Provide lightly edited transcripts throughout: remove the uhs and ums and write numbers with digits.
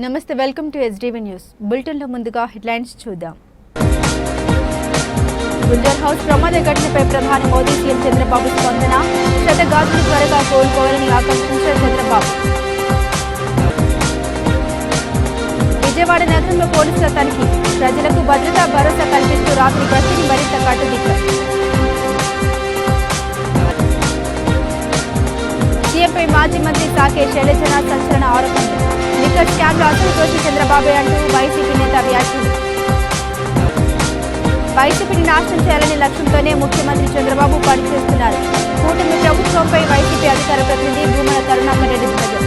నమస్తే, welcome to SDV news. బులెటిన్లో ముందుగా హెడ్లైన్స్ చూద్దాం. గుల్జర్ హౌస్ ప్రమాద ఘటనపై ప్రధాని మోదీ సీఎం చంద్రబాబు స్పందన. క్షతగాత్రులు త్వరగా కోలుకోవాలని ఆకాంక్షించిన చంద్రబాబు. విజయవాడ నగరంలో పోలీసుల తనిఖీ. ప్రజలకు భద్రతా భరోసా కల్పిస్తూ రాత్రి గస్తీని మరింత కట్టుదిట్టం. సీఎంపై మాజీ మంత్రి సాకే శైలజన సంచలన ఆరోపణలు. లిక్కర్ స్కామ్లో అసలు దోషి చంద్రబాబే అంటూ వైసీపీ నేత వ్యాఖ్యలు. వైసీపీని నాశనం చేయాలనే లక్ష్యంతోనే ముఖ్యమంత్రి చంద్రబాబు పనిచేస్తున్నారు. కూటమి ప్రభుత్వంపై వైసీపీ అధికార ప్రతినిధి భూమన కరుణాకర్ రెడ్డి ధ్వజం.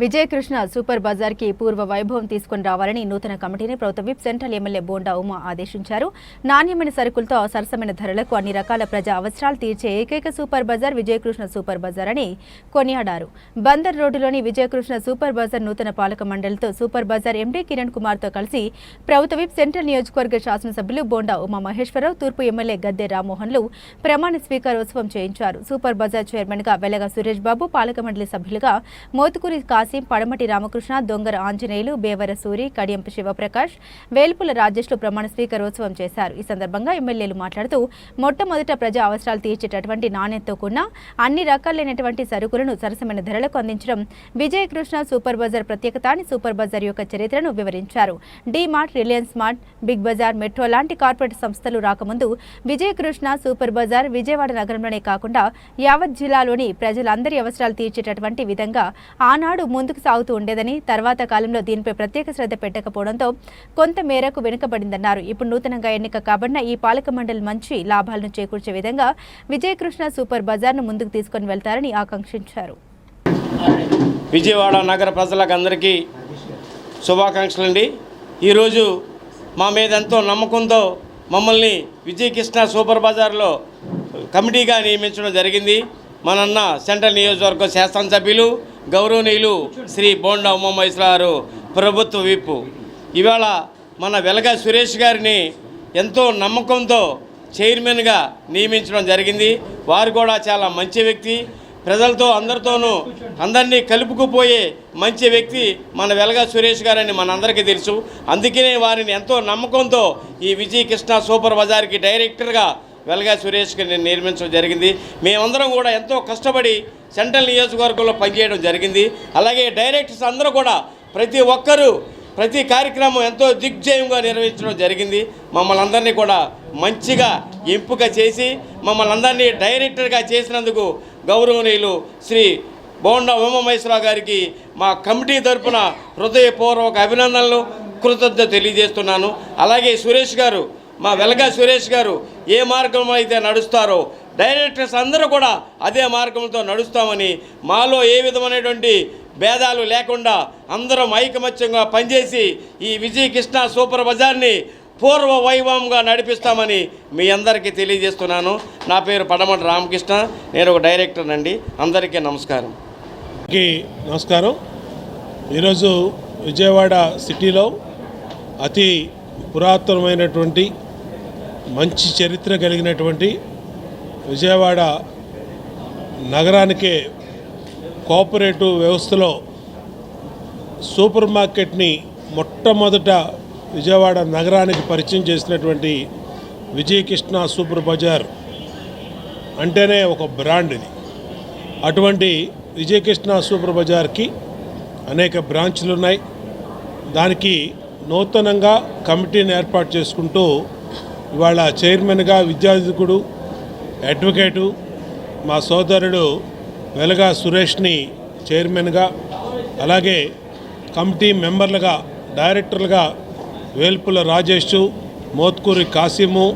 విజయకృష్ణ సూపర్ బజార్కి పూర్వ వైభవం తీసుకుని రావాలని నూతన కమిటీని ప్రభుత్వ whip central MLA bonda Uma ఆదేశించారు. నాణ్యమైన సరుకులతో సరసమైన ధరలకు అన్ని రకాల ప్రజా అవసరాలు తీర్చే ఏకైక సూపర్ బజార్ విజయకృష్ణ సూపర్ బజార్ అని కొనియాడారు. బందర్ రోడ్డులోని విజయకృష్ణ సూపర్ బజార్ నూతన పాలక మండలితో సూపర్ బజార్ ఎండీ కిరణ్ కుమార్తో కలిసి ప్రభుత్వ విప్ సెంట్రల్ నియోజకవర్గ శాసనసభ్యులు బోండా ఉమా మహేశ్వరరావు, తూర్పు ఎమ్మెల్యే గద్దె రామ్మోహన్లు ప్రమాణ స్వీకారోత్సవం చేయించారు. సూపర్ బజార్ చైర్మన్గా వెలగ సురేష్ బాబు, పాలక మండలి సభ్యులుగా మోతుకూరి పడమటి రామకృష్ణ, దొంగర ఆంజనేయులు, బేవర సూరి, కడియంప శివప్రకాష్, వేల్పుల రాజేష్లు ప్రమాణ స్వీకారోత్సవం చేశారు. ఈ సందర్భంగా ఎమ్మెల్యేలు మాట్లాడుతూ మొట్టమొదట ప్రజా అవసరాలు తీర్చేటటువంటి నాణ్యతతో కూడిన అన్ని రకాలైనటువంటి సరుకులను సరసమైన ధరలకు అందించడం విజయకృష్ణ సూపర్ బజార్ ప్రత్యేకత అని సూపర్ బజార్ యొక్క చరిత్రను వివరించారు. డి మార్ట్, రిలయన్స్ మార్ట్, బిగ్ బజార్, మెట్రో లాంటి కార్పొరేట్ సంస్థలు రాకముందు విజయకృష్ణ సూపర్ బజార్ విజయవాడ నగరంలోనే కాకుండా యావత్ జిల్లాలోని ప్రజలందరి అవసరాలు తీర్చేటటువంటి విధంగా ఆనాడు ముందుకు సాగుతూ ఉండేదని, తర్వాత కాలంలో దీనిపై ప్రత్యేక శ్రద్ధ పెట్టకపోవడంతో కొంత మేరకు వెనుకబడిందన్నారు. ఇప్పుడు నూతనంగా ఎన్నిక కాబడిన ఈ పాలక మండలి మంచి లాభాలను చేకూర్చే విధంగా విజయకృష్ణ సూపర్ బజార్ను ముందుకు తీసుకొని వెళ్తారని ఆకాంక్షించారు. విజయవాడ నగర ప్రజలకు అందరికీ శుభాకాంక్షలండి. ఈరోజు మా మీద ఎంతో నమ్మకంతో మమ్మల్ని విజయకృష్ణ సూపర్ బజార్లో కమిటీగా నియమించడం జరిగింది. మనన్న సెంట్రల్ నియోజకవర్గ శాసనసభ్యులు గౌరవనీయులు శ్రీ బోండా ఉమామహేశ్వరరావు గారు, ప్రభుత్వ విప్. ఇవాళ మన వెలగ సురేష్ గారిని ఎంతో నమ్మకంతో చైర్మన్గా నియమించడం జరిగింది. వారు కూడా చాలా మంచి వ్యక్తి, ప్రజలతో అందరితోనూ అందరినీ కలుపుకుపోయే మంచి వ్యక్తి మన వెలగ సురేష్ గారని మనందరికీ తెలుసు. అందుకనే వారిని ఎంతో నమ్మకంతో ఈ విజయకృష్ణ సూపర్ బజార్కి డైరెక్టర్గా వెలగ సురేష్కి నేను నిర్మించడం జరిగింది. మేమందరం కూడా ఎంతో కష్టపడి సెంట్రల్ నియోజకవర్గంలో పనిచేయడం జరిగింది. అలాగే డైరెక్టర్స్ అందరూ కూడా ప్రతి ఒక్కరూ ప్రతి కార్యక్రమం ఎంతో దిగ్విజయంగా నిర్వహించడం జరిగింది. మమ్మల్ని అందరినీ కూడా మంచిగా ఎంపిక చేసి మమ్మల్ని అందరినీ డైరెక్టర్గా చేసినందుకు గౌరవనీయులు శ్రీ బోండా ఉమామహేశ్వరరావు గారికి మా కమిటీ తరఫున హృదయపూర్వక అభినందనలు, కృతజ్ఞత తెలియజేస్తున్నాను. అలాగే సురేష్ గారు, మా వెలగ సురేష్ గారు ఏ మార్గంలో అయితే నడుస్తారో డైరెక్టర్స్ అందరూ కూడా అదే మార్గంతో నడుస్తామని, మాలో ఏ విధమైనటువంటి భేదాలు లేకుండా అందరం ఐకమత్యంగా పనిచేసి ఈ విజయకృష్ణ సూపర్ బజార్ని పూర్వ వైభవంగా నడిపిస్తామని మీ అందరికీ తెలియజేస్తున్నాను. నా పేరు పడమటి రామకృష్ణ, నేను ఒక డైరెక్టర్ అండి. అందరికీ నమస్కారం. నమస్కారం. ఈరోజు విజయవాడ సిటీలో అతి పురాతనమైనటువంటి మంచి చరిత్ర కలిగినటువంటి విజయవాడ నగరానికే కోఆపరేటివ్ వ్యవస్థలో సూపర్ మార్కెట్ని మొట్టమొదట విజయవాడ నగరానికి పరిచయం చేసినటువంటి విజయకృష్ణ సూపర్ బజార్ అంటేనే ఒక బ్రాండ్ ఇది. అటువంటి విజయకృష్ణ సూపర్ బజార్కి అనేక బ్రాంచ్లు ఉన్నాయి. దానికి నూతనంగా కమిటీని ఏర్పాటు చేసుకుంటూ ఇవాళ చైర్మన్గా విద్యాధికుడు, అడ్వకేటు మా సోదరుడు వెలగ సురేష్ని చైర్మన్గా, అలాగే కమిటీ మెంబర్లుగా డైరెక్టర్లుగా వేల్పుల రాజేష్, మోత్కూరి కాసిము,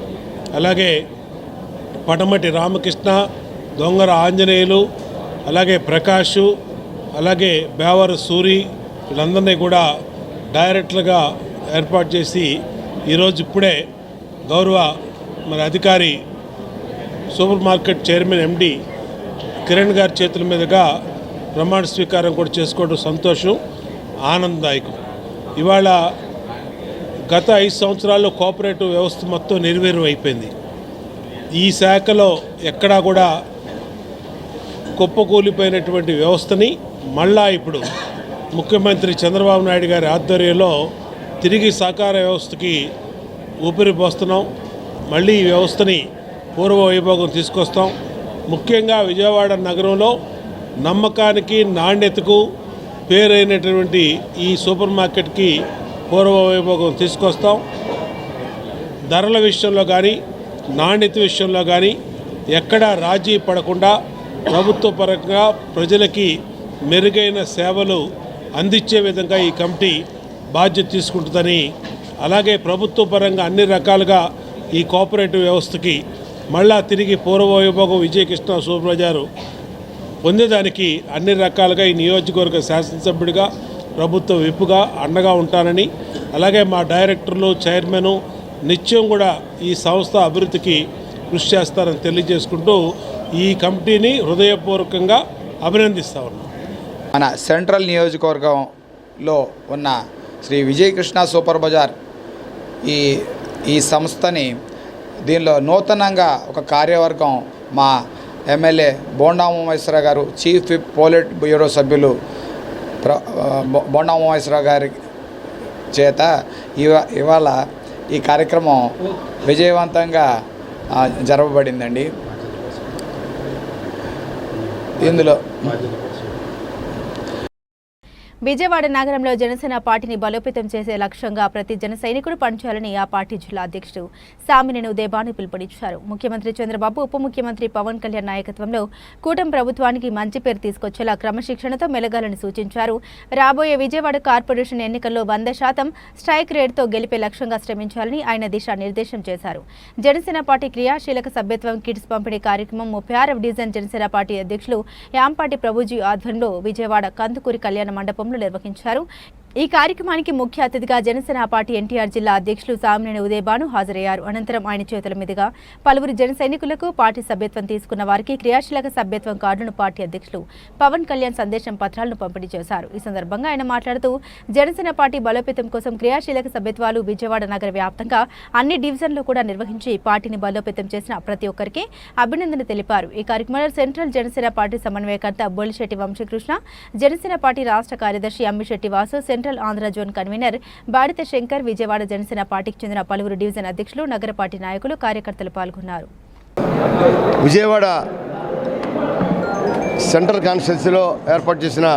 అలాగే పడమటి రామకృష్ణ, దొంగర ఆంజనేయులు, అలాగే ప్రకాష్, అలాగే బేవర సూరి, వీళ్ళందరినీ కూడా డైరెక్టర్లుగా ఏర్పాటు చేసి ఈరోజు ఇప్పుడే గౌరవ అధికారి super market chairman MD Kiran గారి చేతుల మీదుగా ప్రమాణ స్వీకారం కూడా చేసుకోవడం సంతోషం, ఆనందదాయకం. ఇవాళ గత 5 సంవత్సరాల్లో కోఆపరేటివ్ వ్యవస్థ మొత్తం నిర్వీర్యం అయిపోయింది. ఈ శాఖలో ఎక్కడా కూడా కుప్పకూలిపోయినటువంటి వ్యవస్థని మళ్ళా ఇప్పుడు ముఖ్యమంత్రి చంద్రబాబు నాయుడు గారి ఆధ్వర్యంలో తిరిగి సహకార వ్యవస్థకి ఊపిరి పోస్తున్నాం. మళ్ళీ ఈ వ్యవస్థని పూర్వ వైభోగం తీసుకొస్తాం. ముఖ్యంగా విజయవాడ నగరంలో నమ్మకానికి నాణ్యతకు పేరైనటువంటి ఈ సూపర్ మార్కెట్కి పూర్వ వైభోగం తీసుకొస్తాం. ధరల విషయంలో కానీ నాణ్యత విషయంలో కానీ ఎక్కడా రాజీ పడకుండా ప్రభుత్వ పరంగా ప్రజలకి మెరుగైన సేవలు అందించే విధంగా ఈ కమిటీ బాధ్యత తీసుకుంటుందని, అలాగే ప్రభుత్వ పరంగా అన్ని రకాలుగా ఈ కోఆపరేటివ్ వ్యవస్థకి మళ్ళా తిరిగి పూర్వ వైభోగం విజయకృష్ణ సూపర్ బజారు పొందేదానికి అన్ని రకాలుగా ఈ నియోజకవర్గ శాసనసభ్యుడిగా ప్రభుత్వ విప్పుగా అండగా ఉంటానని, అలాగే మా డైరెక్టర్లు చైర్మను నిత్యం కూడా ఈ సంస్థ అభివృద్ధికి కృషి చేస్తారని తెలియజేసుకుంటూ ఈ కమిటీని హృదయపూర్వకంగా అభినందిస్తా ఉన్నాం. మన సెంట్రల్ నియోజకవర్గంలో ఉన్న శ్రీ విజయకృష్ణ సూపర్ బజార్ ఈ సంస్థని దీనిలో నూతనంగా ఒక కార్యవర్గం మా ఎమ్మెల్యే బోండా ఉమామహేశ్వరరావు గారు, చీఫ్ విప్ పోలిట్ బ్యూరో సభ్యులు బోండా ఉమామహేశ్వరరావు గారి చేత ఇవాళ ఈ కార్యక్రమం విజయవంతంగా జరపబడిందండి. ఇందులో విజయవాడ నగరంలో జనసేన పార్టీని బలోపేతం చేసే లక్ష్యంగా ప్రతి జన సైనికుడు పనిచేయాలని ఆ పార్టీ జిల్లా అధ్యక్షుడు సామినేని ఉదయభాను పిలుపునిచ్చారు. ముఖ్యమంత్రి చంద్రబాబు, ఉప ముఖ్యమంత్రి పవన్ కళ్యాణ్ నాయకత్వంలో కూటమి ప్రభుత్వానికి మంచి పేరు తీసుకొచ్చేలా క్రమశిక్షణతో మెలగాలని సూచించారు. రాబోయే విజయవాడ కార్పొరేషన్ ఎన్నికల్లో 100% స్ట్రైక్ రేట్తో గెలిపే లక్ష్యంగా శ్రమించాలని ఆయన దిశానిర్దేశం చేశారు. జనసేన పార్టీ క్రియాశీలక సభ్యత్వం కిట్స్ పంపిణీ కార్యక్రమం 36వ డివిజన్ జనసేన పార్టీ అధ్యక్షులు యాంపాటి ప్రభుజీ ఆధ్వర్యంలో విజయవాడ కందుకూరి కళ్యాణ మండపంలో నిర్వహించారు. ఈ కార్యక్రమానికి ముఖ్య అతిథిగా జనసేన పార్టీ ఎన్టీఆర్ జిల్లా అధ్యక్షులు సామినేని ఉదయభాను హాజరయ్యారు. అనంతరం ఆయన చేతుల మీదుగా పలువురు జన సైనికులకు పార్టీ సభ్యత్వం తీసుకున్న వారికి క్రియాశీలక సభ్యత్వం కార్డును పార్టీ అధ్యక్షులు పవన్ కళ్యాణ్ సందేశం పత్రాలను పంపిణీ చేశారు. ఈ సందర్భంగా ఆయన మాట్లాడుతూ జనసేన పార్టీ బలోపేతం కోసం క్రియాశీలక సభ్యత్వాలు విజయవాడ నగర వ్యాప్తంగా అన్ని డివిజన్లు కూడా నిర్వహించి పార్టీని బలోపేతం చేసిన ప్రతి ఒక్కరికి అభినందన తెలిపారు. ఈ కార్యక్రమంలో సెంట్రల్ జనసేన పార్టీ సమన్వయకర్త బొలిశెట్టి వంశకృష్ణ, జనసేన పార్టీ రాష్ట్ర కార్యదర్శి Ammisetti Vasu, central Andhra zone convener Badita Shankar, Vijayawada Janasena పార్టీకి చెందిన పలువురు డివిజన్ అధ్యక్షులు, నగర పార్టీ నాయకులు, కార్యకర్తలు పాల్గొన్నారు. విజయవాడ సెంట్రల్ కాన్స్టిట్యున్సీలో ఏర్పాటు చేసిన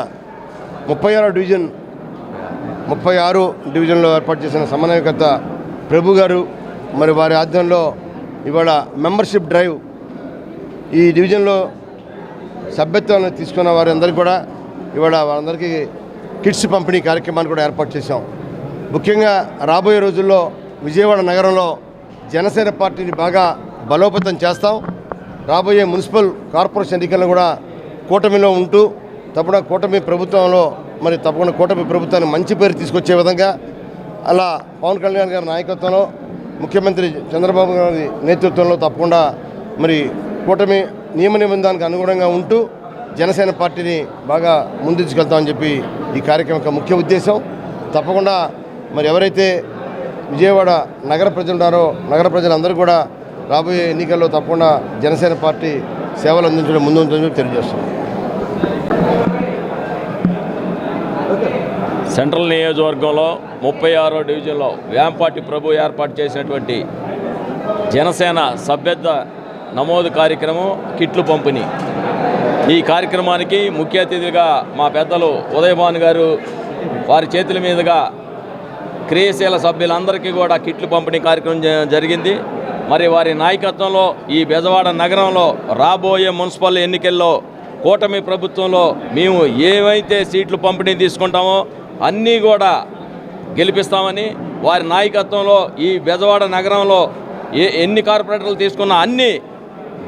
36 డివిజన్లో ఏర్పాటు చేసిన సమన్వయకర్త ప్రభు గారు మరి వారి ఆధ్వర్యంలో ఇవాళ మెంబర్షిప్ డ్రైవ్ ఈ డివిజన్లో సభ్యత్వాన్ని తీసుకున్న వారందరికీ కూడా ఇవాళ వాళ్ళందరికీ కిట్స్ పంపిణీ కార్యక్రమాన్ని కూడా ఏర్పాటు చేశాం. ముఖ్యంగా రాబోయే రోజుల్లో విజయవాడ నగరంలో జనసేన పార్టీని బాగా బలోపేతం చేస్తాం. రాబోయే మున్సిపల్ కార్పొరేషన్ ఎన్నికలను కూడా కూటమిలో ఉంటూ తప్పకుండా కూటమి ప్రభుత్వంలో తప్పకుండా కూటమి ప్రభుత్వాన్ని మంచి పేరు తీసుకొచ్చే విధంగా అలా పవన్ కళ్యాణ్ గారి నాయకత్వంలో ముఖ్యమంత్రి చంద్రబాబు గారి నేతృత్వంలో తప్పకుండా కూటమి నియమ నిబంధనలకు అనుగుణంగా ఉంటూ జనసేన పార్టీని బాగా ముందుకెళ్తామని చెప్పి ఈ కార్యక్రమం యొక్క ముఖ్య ఉద్దేశం. తప్పకుండా ఎవరైతే విజయవాడ నగర ప్రజలు ఉన్నారో నగర ప్రజలందరూ కూడా రాబోయే ఎన్నికల్లో తప్పకుండా జనసేన పార్టీ సేవలు అందించడం ముందు ఉంటుందని తెలియజేస్తున్నాం. సెంట్రల్ నియోజకవర్గంలో 36వ డివిజన్లో వ్యాంపాటి ప్రభు ఏర్పాటు చేసినటువంటి జనసేన సభ్యత్వ నమోదు కార్యక్రమం కిట్లు పంపిణీ. ఈ కార్యక్రమానికి ముఖ్య అతిథిగా మా పెద్దలు ఉదయభాను గారు వారి చేతుల మీదుగా క్రియాశీల సభ్యులందరికీ కూడా కిట్లు పంపిణీ కార్యక్రమం జరిగింది. వారి నాయకత్వంలో ఈ బెజవాడ నగరంలో రాబోయే మున్సిపల్ ఎన్నికల్లో కూటమి ప్రభుత్వంలో మేము ఏవైతే సీట్లు పంపిణీ తీసుకుంటామో అన్నీ కూడా గెలిపిస్తామని, వారి నాయకత్వంలో ఈ బెజవాడ నగరంలో ఎన్ని కార్పొరేటర్లు తీసుకున్నా అన్నీ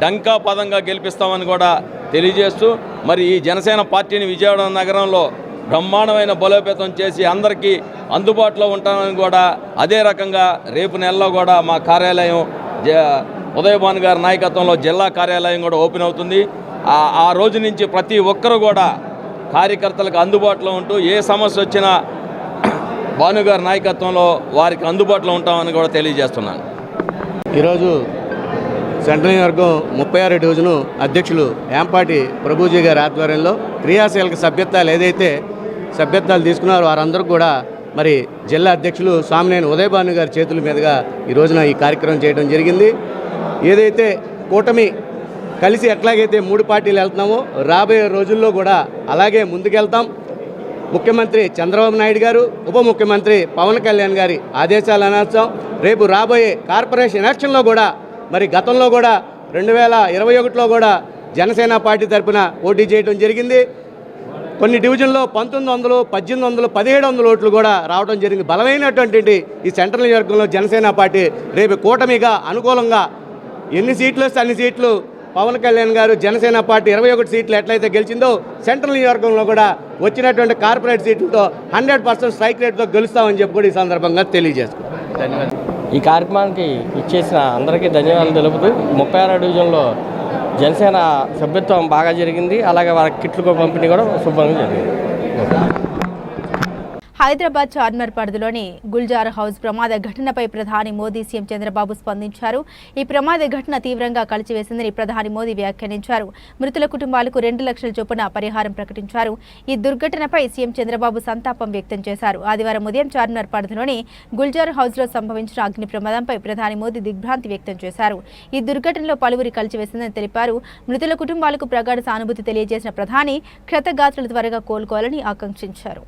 డంకా పదంగా గెలిపిస్తామని కూడా తెలియజేస్తూ ఈ జనసేన పార్టీని విజయవాడ నగరంలో బ్రహ్మాండమైన బలోపేతం చేసి అందరికీ అందుబాటులో ఉంటామని కూడా, అదే రకంగా రేపు నెలలో కూడా మా కార్యాలయం ఉదయభాను గారి నాయకత్వంలో జిల్లా కార్యాలయం కూడా ఓపెన్ అవుతుంది. ఆ రోజు నుంచి ప్రతి ఒక్కరు కూడా కార్యకర్తలకు అందుబాటులో ఉంటూ ఏ సమస్య వచ్చినా భానుగారి నాయకత్వంలో వారికి అందుబాటులో ఉంటామని కూడా తెలియజేస్తున్నాను. ఈరోజు సెంట్రల్ నియోజకవర్గం 36 డివిజను అధ్యక్షులు యాంపాటి ప్రభుజీ గారి ఆధ్వర్యంలో క్రియాశీలక సభ్యత్వాలు ఏదైతే సభ్యత్వాలు తీసుకున్నారో వారందరూ కూడా మరి జిల్లా అధ్యక్షులు సామినేని ఉదయభాను గారి చేతుల మీదుగా ఈ రోజున ఈ కార్యక్రమం చేయడం జరిగింది. ఏదైతే కూటమి కలిసి ఎట్లాగైతే 3 పార్టీలు వెళ్తున్నామో రాబోయే రోజుల్లో కూడా అలాగే ముందుకెళ్తాం. ముఖ్యమంత్రి చంద్రబాబు నాయుడు గారు, ఉప ముఖ్యమంత్రి పవన్ కళ్యాణ్ గారి ఆదేశాలు అనర్చాం. రేపు రాబోయే కార్పొరేషన్ ఎలక్షన్లో కూడా మరి గతంలో కూడా 2021లో కూడా జనసేన పార్టీ తరఫున పోటీ చేయడం జరిగింది. కొన్ని డివిజన్లో 1900, 1800, 1700 ఓట్లు కూడా రావడం జరిగింది. బలమైనటువంటి ఈ సెంట్రల్ నియోజకవర్గంలో జనసేన పార్టీ రేపు కూటమిగా అనుకూలంగా ఎన్ని సీట్లు వస్తే అన్ని సీట్లు పవన్ కళ్యాణ్ గారు జనసేన పార్టీ 21 సీట్లు ఎట్లయితే గెలిచిందో సెంట్రల్ నియోజకవర్గంలో కూడా వచ్చినటువంటి కార్పొరేట్ సీట్లతో 100% స్ట్రైక్ రేట్తో గెలుస్తామని చెప్పి కూడా ఈ సందర్భంగా తెలియజేస్తున్నాం. ధన్యవాదాలు. ఈ కార్యక్రమానికి ఇచ్చేసిన అందరికీ ధన్యవాదాలు తెలుపుతూ 36 డివిజన్లో జనసేన సభ్యత్వం బాగా జరిగింది. అలాగే వాళ్ళ కిట్లు పంపిణీ కూడా శుభ్రంగా జరిగింది. హైదరాబాద్ చార్మినార్ పరిధిలోని గుల్జార్ హౌస్ ప్రమాద ఘటనపై ప్రధాని మోదీ సీఎం చంద్రబాబు స్పందించారు. ఈ ప్రమాద ఘటన తీవ్రంగా కలిచివేసిందని ప్రధాని మోదీ వ్యాఖ్యానించారు. మృతుల కుటుంబాలకు 2 లక్షల చొప్పున పరిహారం ప్రకటించారు. ఈ దుర్ఘటనపై సీఎం చంద్రబాబు సంతాపం వ్యక్తం చేశారు. ఆదివారం ఉదయం చార్మినార్ పరిధిలోని గుల్జార్ హౌస్లో సంభవించిన అగ్ని ప్రమాదంపై ప్రధాని మోదీ దిగ్భ్రాంతి వ్యక్తం చేశారు. ఈ దుర్ఘటనలో పలువురి కలిచివేసిందని తెలిపారు. మృతుల కుటుంబాలకు ప్రగాఢ సానుభూతి తెలియజేసిన ప్రధాని క్షతగాత్రులు త్వరగా కోలుకోవాలని ఆకాంక్షించారు.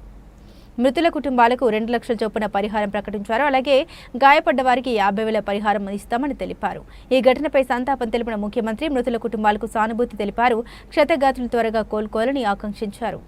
మృతుల కుటుంబాలకు 2 లక్షల చొప్పున పరిహారం ప్రకటించారు. అలాగే గాయపడ్డ వారికి 50,000 పరిహారం ఇస్తామని తెలిపారు. ఈ ఘటనపై సంతాపం తెలిపిన ముఖ్యమంత్రి మృతుల కుటుంబాలకు సానుభూతి తెలిపారు. క్షతగాత్రులు త్వరగా కోలుకోవాలని ఆకాంక్షించారు.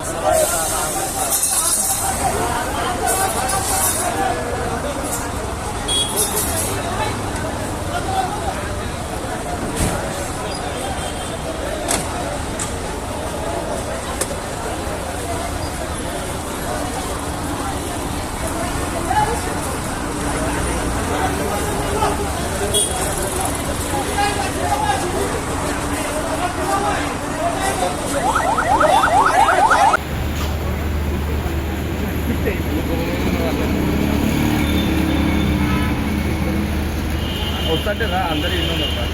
వస్తుంటే రా అందరూ ఇల్లు ఉన్నారు.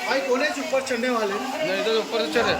भाई कौन है ऊपर चढ़ने वाले? नहीं तो ऊपर से चढ़े।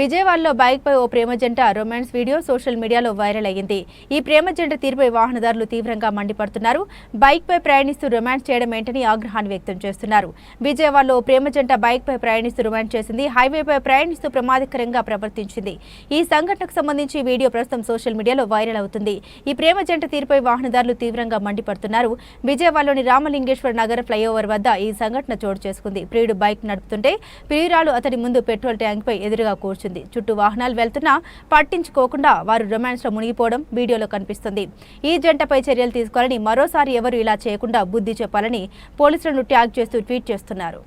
విజయవాడలో బైక్పై ఓ ప్రేమ జంట రొమాన్స్ వీడియో సోషల్ మీడియాలో వైరల్ అయ్యింది. ఈ ప్రేమ జంట తీరుపై వాహనదారులు తీవ్రంగా మండిపడుతున్నారు. బైక్పై ప్రయాణిస్తూ రొమాన్స్ చేయడం ఏంటని ఆగ్రహాన్ని వ్యక్తం చేస్తున్నారు. విజయవాడలో ఓ ప్రేమ జంట బైక్పై ప్రయాణిస్తూ రొమాన్స్ చేసింది. హైవేపై ప్రయాణిస్తూ ప్రమాదకరంగా ప్రవర్తించింది. ఈ సంఘటనకు సంబంధించి వీడియో ప్రస్తుతం సోషల్ మీడియాలో వైరల్ అవుతుంది. ఈ ప్రేమ జంట తీరుపై వాహనదారులు తీవ్రంగా మండిపడుతున్నారు. విజయవాడలోని రామలింగేశ్వర నగర్ ఫ్లైఓవర్ వద్ద ఈ సంఘటన చోటు చేసుకుంది. ప్రియుడు బైక్ నడుపుతుంటే ప్రియురాలు అతడి ముందు పెట్రోల్ ట్యాంక్పై ఎదురుగా కూర్చుంది. చుట్టూ వాహనాలు వెళ్తున్నా పట్టించుకోకుండా వారు రొమాన్స్ లో మునిగిపోవడం వీడియోలో కనిపిస్తుంది. ఈ జంటపై చర్యలు తీసుకోవాలని, మరోసారి ఎవరు ఇలా చేయకుండా బుద్ధి చెప్పాలని పోలీసులను ట్యాగ్ చేస్తూ ట్వీట్ చేస్తున్నారు.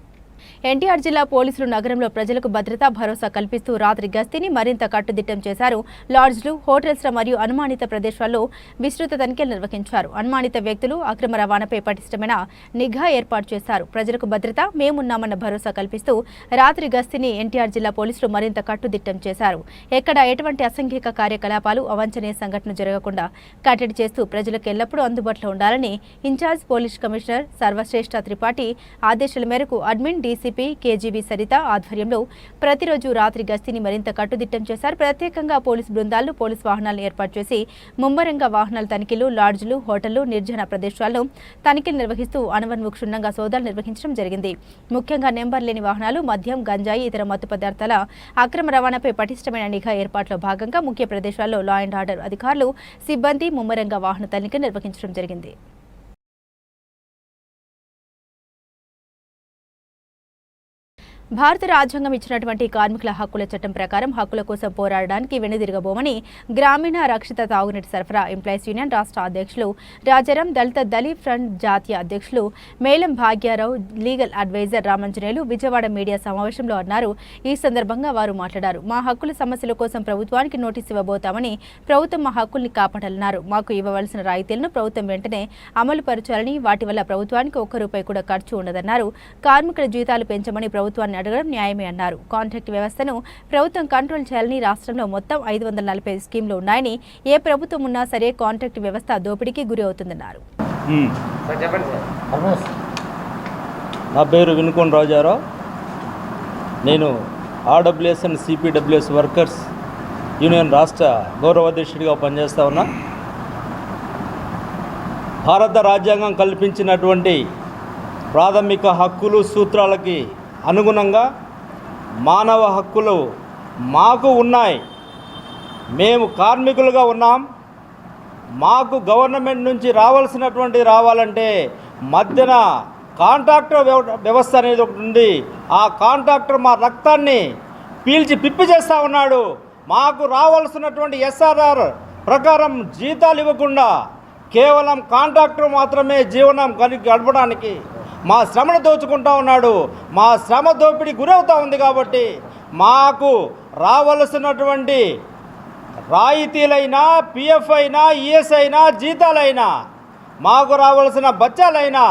ఎన్టీఆర్ జిల్లా పోలీసులు నగరంలో ప్రజలకు భద్రతా భరోసా కల్పిస్తూ రాత్రి గస్తీని మరింత కట్టుదిట్టం చేశారు. లాడ్జ్లు, హోటల్స్ మరియు అనుమానిత ప్రదేశాల్లో విస్తృత తనిఖీలు నిర్వహించారు. అనుమానిత వ్యక్తులు, అక్రమ రవాణాపై పటిష్టమైన నిఘా ఏర్పాటు చేశారు. ప్రజలకు భద్రత మేమున్నామన్న భరోసా కల్పిస్తూ రాత్రి గస్తీని ఎన్టీఆర్ జిల్లా పోలీసులు మరింత కట్టుదిట్టం చేశారు. ఎక్కడ ఎటువంటి అసంఘిక కార్యకలాపాలు, అవాంఛనీయ సంఘటనలు జరగకుండా కట్టడి చేస్తూ ప్రజలకు ఎల్లప్పుడూ అందుబాటులో ఉండాలని in charge police commissioner Sarvashreshtha Tripathi ఆదేశాల మేరకు అడ్మిన్ డీసీపీ కేజీబీ సరిత ఆధ్వర్యంలో ప్రతిరోజు రాత్రి గస్తీని మరింత కట్టుదిట్టం చేశారు. ప్రత్యేకంగా పోలీసు బృందాలు, పోలీసు వాహనాలను ఏర్పాటు చేసి ముమ్మరంగా వాహనాల తనిఖీలు, లాడ్జ్లు, హోటళ్లు, నిర్జన ప్రదేశాల్లో తనిఖీలు నిర్వహిస్తూ అనువన్ము క్షుణ్ణంగా సోదాలు నిర్వహించడం జరిగింది. ముఖ్యంగా నెంబర్ లేని వాహనాలు, మద్యం, గంజాయి, ఇతర మత్తు పదార్థాల అక్రమ రవాణాపై పటిష్టమైన నిఘా ఏర్పాట్లో భాగంగా ముఖ్య ప్రదేశాల్లో లా అండ్ ఆర్డర్ అధికారులు, సిబ్బంది ముమ్మరంగా వాహన తనిఖీ నిర్వహించడం జరిగింది. భారత రాజ్యాంగం ఇచ్చినటువంటి కార్మికుల హక్కుల చట్టం ప్రకారం హక్కుల కోసం పోరాడడానికి వెనుదిరగబోమని గ్రామీణ రక్షిత తాగునీటి సరఫరా ఎంప్లాయీస్ యూనియన్ రాష్ట్ర అధ్యక్షులు రాజారాం, దళిత దళిత్ ఫ్రంట్ జాతీయ అధ్యక్షులు Melam Bhagyarao, legal adviser Ramanjaneyulu Vijayawada media సమావేశంలో అన్నారు. ఈ సందర్భంగా వారు మాట్లాడారు. మా హక్కుల సమస్యల కోసం ప్రభుత్వానికి నోటీసు ఇవ్వబోతామని, ప్రభుత్వం మా హక్కుల్ని కాపాడాలన్నారు. మాకు ఇవ్వవలసిన రాయితీలను ప్రభుత్వం వెంటనే అమలు పరచాలని, వాటి వల్ల ప్రభుత్వానికి ఒక్క రూపాయి కూడా ఖర్చు ఉండదన్నారు. కార్మికుల జీతాలు పెంచమని ప్రభుత్వాన్ని అడగడం న్యాయమే అన్నారు. కాంట్రాక్ట్ వ్యవస్థను ప్రభుత్వం కంట్రోల్ చేయాలని, రాష్ట్రంలో మొత్తం 540 స్కీమ్లు ఉన్నాయని, ఏ ప్రభుత్వం ఉన్నా సరే కాంట్రాక్ట్ వ్యవస్థ దోపిడీకి గురి అవుతుందన్నారు. నా పేరు వినుకొండ రాజారావు. నేను RWS and CPWS workers union రాష్ట్ర గౌరవ అధ్యక్షుడిగా పనిచేస్తా ఉన్నా. భారత రాజ్యాంగం కల్పించినటువంటి ప్రాథమిక హక్కులు సూత్రాలకి అనుగుణంగా మానవ హక్కులు మాకు ఉన్నాయి. మేము కార్మికులుగా ఉన్నాం. మాకు గవర్నమెంట్ నుంచి రావాలంటే మధ్యన కాంట్రాక్టర్ వ్యవస్థ అనేది ఒకటి ఉంది. ఆ కాంట్రాక్టర్ మా రక్తాన్ని పీల్చి పిప్పి చేస్తూ ఉన్నాడు. మాకు రావాల్సినటువంటి ఎస్ఆర్ఆర్ ప్రకారం జీతాలు ఇవ్వకుండా కేవలం కాంట్రాక్టర్ మాత్రమే జీవనం గడపడానికి మా శ్రమను దోచుకుంటా ఉన్నాడు. మా శ్రమ దోపిడీ గురవుతూ ఉంది. కాబట్టి మాకు రావలసినటువంటి రాయితీలైనా, పిఎఫ్ అయినా, ఈఎస్ అయినా, జీతాలైనా, మాకు రావాల్సిన బచ్చాలైనా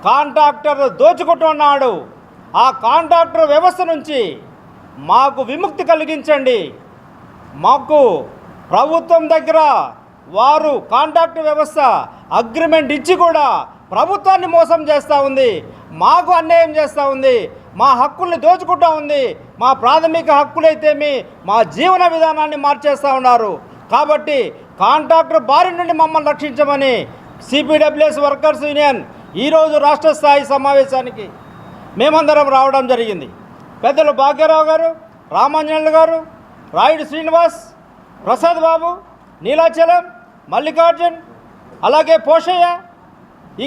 కాంట్రాక్టర్ దోచుకుంటున్నాడు. ఆ కాంట్రాక్టర్ వ్యవస్థ నుంచి మాకు విముక్తి కలిగించండి. మాకు ప్రభుత్వం దగ్గర వారు కాంట్రాక్టర్ వ్యవస్థ అగ్రిమెంట్ ఇచ్చి కూడా ప్రభుత్వాన్ని మోసం చేస్తూ ఉంది. మాకు అన్యాయం చేస్తూ ఉంది. మా హక్కుల్ని దోచుకుంటూ ఉంది. మా ప్రాథమిక హక్కులైతేమి మా జీవన విధానాన్ని మార్చేస్తూ ఉన్నారు. కాబట్టి కాంట్రాక్టర్ బారి నుండి మమ్మల్ని రక్షించమని సిపిడబ్ల్యూఎస్ వర్కర్స్ యూనియన్ ఈరోజు రాష్ట్ర స్థాయి సమావేశానికి మేమందరం రావడం జరిగింది. పెద్దలు భాగ్యరావు గారు, రామాంజనేయులు గారు, రాయుడు శ్రీనివాస్, ప్రసాద్ బాబు, నీలాచలం, మల్లికార్జున్, అలాగే పోషయ్య,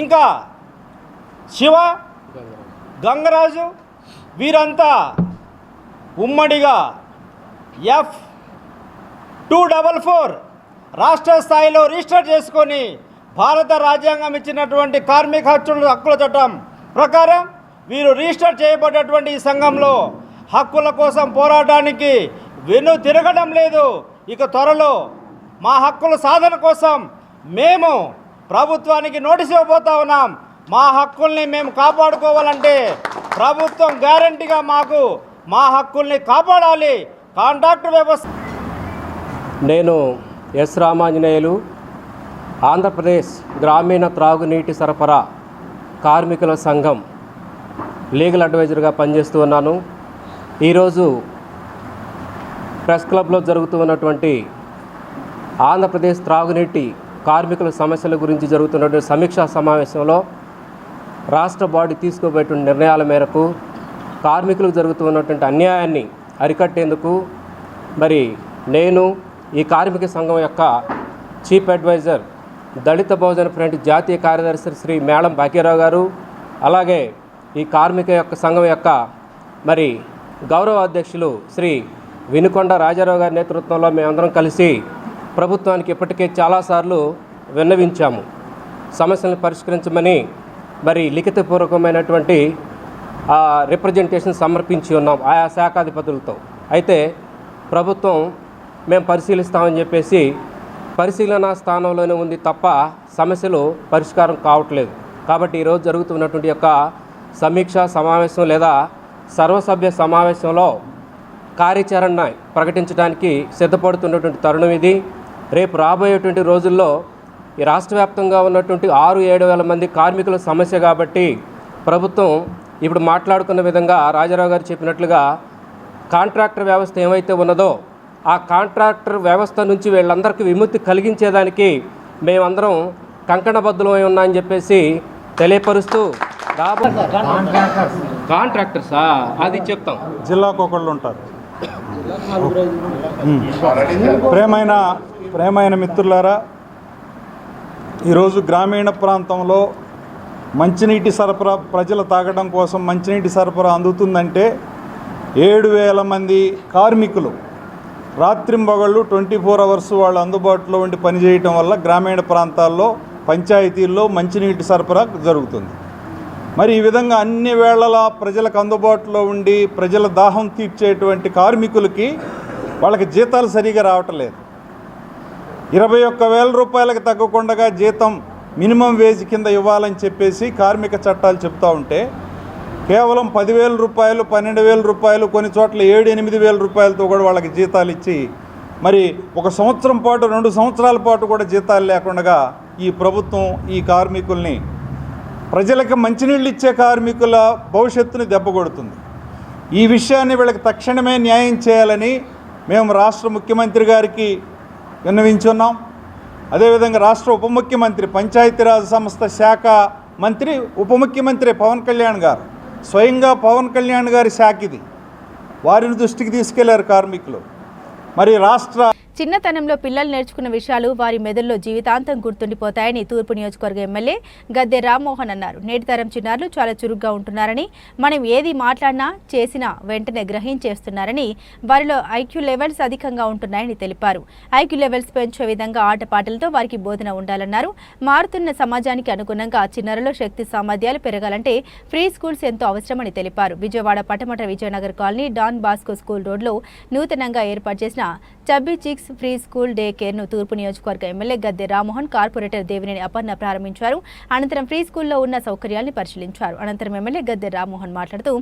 ఇంకా శివ, గంగరాజు, వీరంతా ఉమ్మడిగా F244 రాష్ట్ర స్థాయిలో రిజిస్టర్ చేసుకొని భారత రాజ్యాంగం ఇచ్చినటువంటి కార్మిక హక్కుల చట్టం ప్రకారం వీరు రిజిస్టర్ చేయబడ్డటువంటి ఈ సంఘంలో హక్కుల కోసం పోరాటానికి వెను తిరగడం లేదు. ఇక త్వరలో మా హక్కుల సాధన కోసం మేము ప్రభుత్వానికి నోటీసు ఇవ్వబోతా ఉన్నాం. మా హక్కుల్ని మేము కాపాడుకోవాలంటే ప్రభుత్వం గ్యారంటీగా మాకు మా హక్కుల్ని కాపాడాలి. కాంట్రాక్ట్ వ్యవస్థ. నేను ఎస్ రామాంజనేయులు, ఆంధ్రప్రదేశ్ గ్రామీణ త్రాగునీటి సరఫరా కార్మికుల సంఘం లీగల్ అడ్వైజర్గా పనిచేస్తూ ఉన్నాను. ఈరోజు ప్రెస్ క్లబ్లో జరుగుతూ ఉన్నటువంటి ఆంధ్రప్రదేశ్ త్రాగునీటి కార్మికుల సమస్యల గురించి జరుగుతున్నటువంటి సమీక్షా సమావేశంలో రాష్ట్ర బాడీ తీసుకోబోయేటువంటి నిర్ణయాల మేరకు కార్మికులకు జరుగుతున్నటువంటి అన్యాయాన్ని అరికట్టేందుకు మరి నేను ఈ కార్మిక సంఘం యొక్క చీఫ్ అడ్వైజర్ దళిత బహుజన ఫ్రంట్ జాతీయ కార్యదర్శి శ్రీ మేళం భాగ్యరావు గారు, అలాగే ఈ కార్మిక యొక్క సంఘం యొక్క మరి గౌరవ అధ్యక్షులు శ్రీ వినుకొండ రాజారావు గారి నేతృత్వంలో మేమందరం కలిసి ప్రభుత్వానికి ఇప్పటికే చాలాసార్లు విన్నవించాము. సమస్యలను పరిష్కరించమని మరి లిఖితపూర్వకమైనటువంటి రిప్రజెంటేషన్ సమర్పించి ఉన్నాం ఆయా శాఖాధిపతులతో. అయితే ప్రభుత్వం మేము పరిశీలిస్తామని చెప్పేసి పరిశీలన స్థానంలోనే ఉంది తప్ప సమస్యలు పరిష్కారం కావట్లేదు. కాబట్టి ఈరోజు జరుగుతున్నటువంటి యొక్క సమీక్షా సమావేశం లేదా సర్వసభ్య సమావేశంలో కార్యాచరణ ప్రకటించడానికి సిద్ధపడుతున్నటువంటి తరుణం ఇది. రేపు రాబోయేటువంటి రోజుల్లో ఈ రాష్ట్ర వ్యాప్తంగా ఉన్నటువంటి 6-7 వేల మంది కార్మికుల సమస్య కాబట్టి ప్రభుత్వం ఇప్పుడు మాట్లాడుకున్న విధంగా రాజారావు గారు చెప్పినట్లుగా కాంట్రాక్టర్ వ్యవస్థ ఏమైతే ఉన్నదో ఆ కాంట్రాక్టర్ వ్యవస్థ నుంచి వీళ్ళందరికీ విముక్తి కలిగించేదానికి మేమందరం కంకణబద్ధులమై ఉన్నామని చెప్పేసి తెలియపరుస్తూ కాంట్రాక్టర్సా అది చెప్తాం. జిల్లాకు ఒకళ్ళు ఉంటారు. ప్రేమైన మిత్రులారా, ఈరోజు గ్రామీణ ప్రాంతంలో మంచినీటి సరఫరా ప్రజలు తాగడం కోసం మంచినీటి సరఫరా అందుతుందంటే 7,000 మంది కార్మికులు రాత్రింబగళ్ళు 24 అవర్స్ వాళ్ళు అందుబాటులో ఉండి పనిచేయటం వల్ల గ్రామీణ ప్రాంతాల్లో పంచాయతీల్లో మంచినీటి సరఫరా జరుగుతుంది. మరి ఈ విధంగా అన్ని వేళలా ప్రజలకు అందుబాటులో ఉండి ప్రజల దాహం తీర్చేటువంటి కార్మికులకి వాళ్ళకి జీతాలు సరిగా రావటం లేదు. 21,000 రూపాయలకు తగ్గకుండా జీతం మినిమం వేజ్ కింద ఇవ్వాలని చెప్పేసి కార్మిక చట్టాలు చెప్తూ ఉంటే కేవలం 10,000 రూపాయలు, 12,000 రూపాయలు, కొన్ని చోట్ల 7-8,000 రూపాయలతో కూడా వాళ్ళకి జీతాలు ఇచ్చి మరి 1 సంవత్సరం పాటు 2 సంవత్సరాల పాటు కూడా జీతాలు లేకుండా ఈ ప్రభుత్వం ఈ కార్మికుల్ని, ప్రజలకు మంచినీళ్ళు ఇచ్చే కార్మికుల భవిష్యత్తుని దెబ్బకొడుతుంది. ఈ విషయాన్ని వీళ్ళకి తక్షణమే న్యాయం చేయాలని మేము రాష్ట్ర ముఖ్యమంత్రి గారికి విన్నవించున్నాం. అదేవిధంగా రాష్ట్ర ఉప ముఖ్యమంత్రి, పంచాయతీరాజ్ సంస్థ శాఖ మంత్రి, ఉప ముఖ్యమంత్రి పవన్ కళ్యాణ్ గారు స్వయంగా పవన్ కళ్యాణ్ గారి శాఖ ఇది, వారిని దృష్టికి తీసుకెళ్లారు కార్మికులు. మరి రాష్ట్ర చిన్నతనంలో పిల్లలు నేర్చుకున్న విషయాలు వారి మెదడులో జీవితాంతం గుర్తుండిపోతాయని తూర్పు నియోజకవర్గ ఎమ్మెల్యే గద్దె రామ్మోహన్ అన్నారు. నేటి తరం చిన్నారులు చాలా చురుగ్గా ఉంటున్నారని, మనం ఏది మాట్లాడినా చేసినా వెంటనే గ్రహించేస్తున్నారని, వారిలో ఐక్యూ లెవెల్స్ అధికంగా ఉంటున్నాయని తెలిపారు. ఐక్యూ లెవెల్స్ పెంచే విధంగా ఆటపాటలతో వారికి బోధన ఉండాలన్నారు. మారుతున్న సమాజానికి అనుగుణంగా చిన్నారుల శక్తి సామర్థ్యాలు పెరగాలంటే ఫ్రీ స్కూల్స్ ఎంతో అవసరమని తెలిపారు. Vijayawada Patamata Vijayanagar colony Don Bosco school రోడ్లో నూతనంగా ఏర్పాటు చేసిన Chubby Cheeks pre school day కేర్ను తూర్పు నియోజకవర్గ ఎమ్మెల్యే గద్దె రామ్మోహన్, కార్పొరేటర్ దేవినేని అపర్ణ ప్రారంభించారు. అనంతరం ఫ్రీ స్కూల్లో ఉన్న సౌకర్యాలను పరిశీలించారు. అనంతరం ఎమ్మెల్యే గద్దె రామ్మోహన్ మాట్లాడుతూ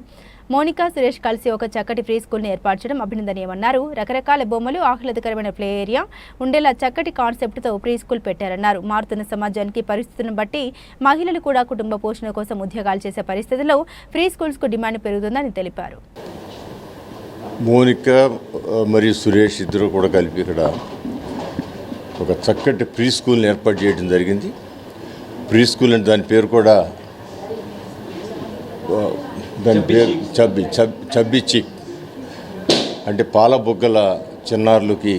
మోనికా, సురేష్ కలిసి ఒక చక్కటి ఫ్రీ స్కూల్ని ఏర్పాటు చేయడం అభినందనీయమన్నారు. రకరకాల బొమ్మలు, ఆహ్లాదకరమైన ప్లే ఏరియా ఉండేలా చక్కటి కాన్సెప్ట్తో ఫ్రీ స్కూల్ పెట్టారన్నారు. మారుతున్న సమాజానికి పరిస్థితులను బట్టి మహిళలు కూడా కుటుంబ పోషణ కోసం ఉద్యోగాలు చేసే పరిస్థితుల్లో ఫ్రీ స్కూల్స్కు డిమాండ్ పెరుగుతుందని తెలిపారు. మోనిక మరియు సురేష్ ఇద్దరు కూడా కలిపి ఇక్కడ ఒక చక్కటి ప్రీ స్కూల్ని ఏర్పాటు చేయడం జరిగింది. ప్రీ స్కూల్ అంటే దాని పేరు కూడా చబ్బీ చిక్ అంటే పాల బుగ్గల చిన్నారులకి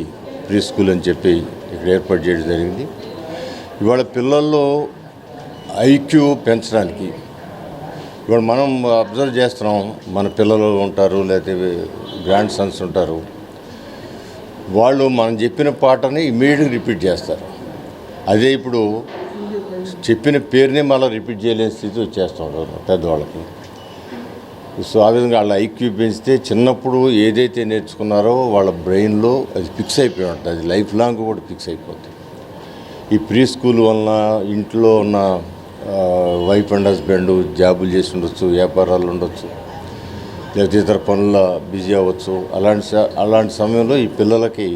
ప్రీ స్కూల్ అని చెప్పి ఇక్కడ ఏర్పాటు చేయడం జరిగింది. ఇవాళ పిల్లల్లో ఐక్యూ పెంచడానికి ఇవాళ మనం అబ్జర్వ్ చేస్తున్నాం, మన పిల్లలు ఉంటారు, లేకపోతే గ్రాండ్ సన్స్ ఉంటారు, వాళ్ళు మనం చెప్పిన పాటని ఇమీడియట్గా రిపీట్ చేస్తారు. అదే ఇప్పుడు చెప్పిన పేరునే మళ్ళీ రిపీట్ చేయలేని స్థితి వచ్చేస్తుంటారు పెద్దవాళ్ళకి. సో ఆ విధంగా వాళ్ళ ఐక్యూ పెంచితే చిన్నప్పుడు ఏదైతే నేర్చుకున్నారో వాళ్ళ బ్రెయిన్లో అది ఫిక్స్ అయిపోయి ఉంటుంది, అది లైఫ్ లాంగ్ కూడా ఫిక్స్ అయిపోతుంది. ఈ ప్రీ స్కూల్ వలన ఇంట్లో ఉన్న వైఫ్ అండ్ హస్బెండ్ జాబులు చేసి ఉండొచ్చు, వ్యాపారాలు ఉండొచ్చు, లేకపోతే ఇతర పనుల బిజీ అవ్వచ్చు. అలాంటి సమయంలో ఈ పిల్లలకి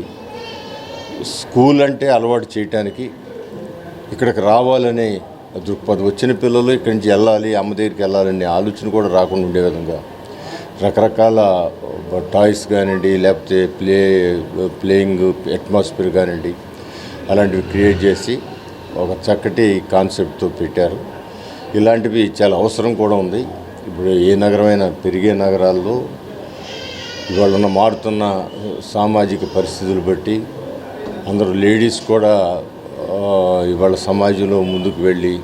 స్కూల్ అంటే అలవాటు చేయటానికి ఇక్కడికి రావాలనే దృక్పథం, వచ్చిన పిల్లలు ఇక్కడి నుంచి వెళ్ళాలి, అమ్మ దగ్గరికి వెళ్ళాలనే ఆలోచన కూడా రాకుండా ఉండే విధంగా రకరకాల టాయ్స్ కానివ్వండి, లేకపోతే ప్లేయింగ్ అట్మాస్ఫియర్ కానివ్వండి, అలాంటివి క్రియేట్ చేసి ఒక చక్కటి కాన్సెప్ట్తో పెట్టారు. ఇలాంటివి చాలా అవసరం కూడా ఉంది. ఇప్పుడు ఏ నగరమైనా పెరిగే నగరాల్లో ఇవాళ ఉన్న మారుతున్న సామాజిక పరిస్థితులు బట్టి అందరూ లేడీస్ కూడా ఇవాళ సమాజంలో ముందుకు వెళ్ళి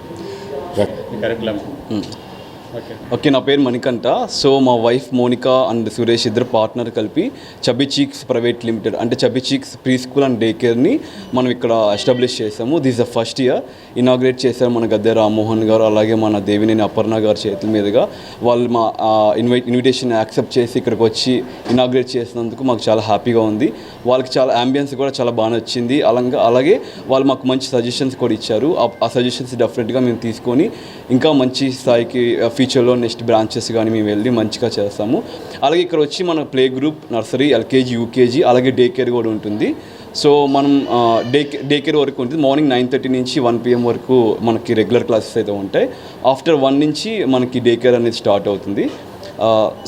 ఓకే, నా పేరు మణికంఠ. సో మా వైఫ్ మోనికా అండ్ సురేష్ ఇద్దరు పార్ట్నర్ కలిపి చబ్బీ చీక్స్ ప్రైవేట్ లిమిటెడ్ అంటే Chubby Cheeks pre school and day కేర్ని మనం ఇక్కడ ఎస్టాబ్లిష్ చేసాము. This the first year inaugurate చేశారు మన గద్దె రామ్మోహన్ గారు, అలాగే మన దేవినేని అపర్ణ గారి చేతుల మీదుగా. వాళ్ళు మా ఇన్విటేషన్ యాక్సెప్ట్ చేసి ఇక్కడికి వచ్చి ఇనాగ్రేట్ చేసినందుకు మాకు చాలా హ్యాపీగా ఉంది. వాళ్ళకి చాలా అంబియన్స్ కూడా చాలా బాగా నచ్చింది. అలాగే వాళ్ళు మాకు మంచి సజెషన్స్ కూడా ఇచ్చారు. ఆ సజెషన్స్ డెఫినెట్గా మేము తీసుకొని ఇంకా మంచి స్థాయికి ఫ్యూచర్లో నెక్స్ట్ బ్రాంచెస్ కానీ మేము వెళ్ళి మంచిగా చేస్తాము. అలాగే ఇక్కడ వచ్చి మన play group, nursery, LKG, UKG, అలాగే డే కేర్ కూడా ఉంటుంది. సో మనం డే కేర్ వరకు ఉంటుంది. మార్నింగ్ 9:30 నుంచి 1 PM వరకు మనకి రెగ్యులర్ క్లాసెస్ అయితే ఉంటాయి. ఆఫ్టర్ 1 నుంచి మనకి డే కేర్ అనేది స్టార్ట్ అవుతుంది.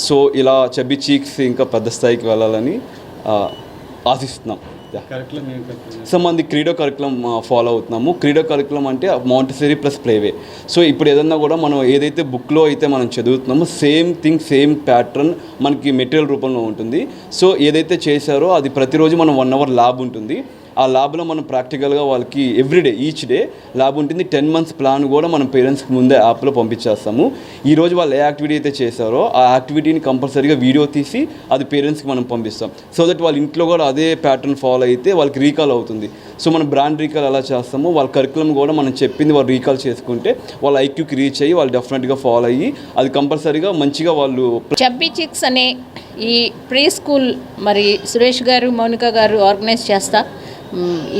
సో ఇలా చబ్బీ చీక్స్ ఇంకా పెద్ద స్థాయికి వెళ్ళాలని ఆశిస్తున్నాం. సో మంది క్రీడో కరికులం ఫాలో అవుతున్నాము. క్రీడో కరికులం అంటే మాంటిసరీ ప్లస్ ప్లేవే. సో ఇప్పుడు ఏదన్నా కూడా మనం ఏదైతే బుక్లో అయితే మనం చదువుతున్నామో సేమ్ థింగ్, సేమ్ ప్యాటర్న్ మనకి మెటీరియల్ రూపంలో ఉంటుంది. సో ఏదైతే చేశారో అది ప్రతిరోజు మనం 1 hour ల్యాబ్ ఉంటుంది. ఆ ల్యాబ్లో మనం ప్రాక్టికల్గా వాళ్ళకి ఎవ్రీడే ఈచ్ డే ల్యాబ్ ఉంటుంది. 10 months ప్లాన్ కూడా మనం పేరెంట్స్కి ముందే యాప్లో పంపించేస్తాము. ఈరోజు వాళ్ళు ఏ యాక్టివిటీ అయితే చేశారో ఆ యాక్టివిటీని కంపల్సరీగా వీడియో తీసి అది పేరెంట్స్కి మనం పంపిస్తాం. సో దట్ వాళ్ళ ఇంట్లో కూడా అదే ప్యాటర్న్ ఫాలో అయితే వాళ్ళకి రీకాల్ అవుతుంది. సో మనం బ్రాండ్ రీకాల్ ఎలా చేస్తామో వాళ్ళ కరికులం కూడా మనం చెప్పింది వాళ్ళు రీకాల్ చేసుకుంటే వాళ్ళ ఐక్యూకి రీచ్ అయ్యి వాళ్ళు డెఫినెట్గా ఫాలో అయ్యి అది కంపల్సరీగా మంచిగా వాళ్ళు. చబ్బీ చిక్స్ అనే ఈ ప్రీ స్కూల్ మరి సురేష్ గారు, మౌనిక గారు ఆర్గనైజ్ చేస్తా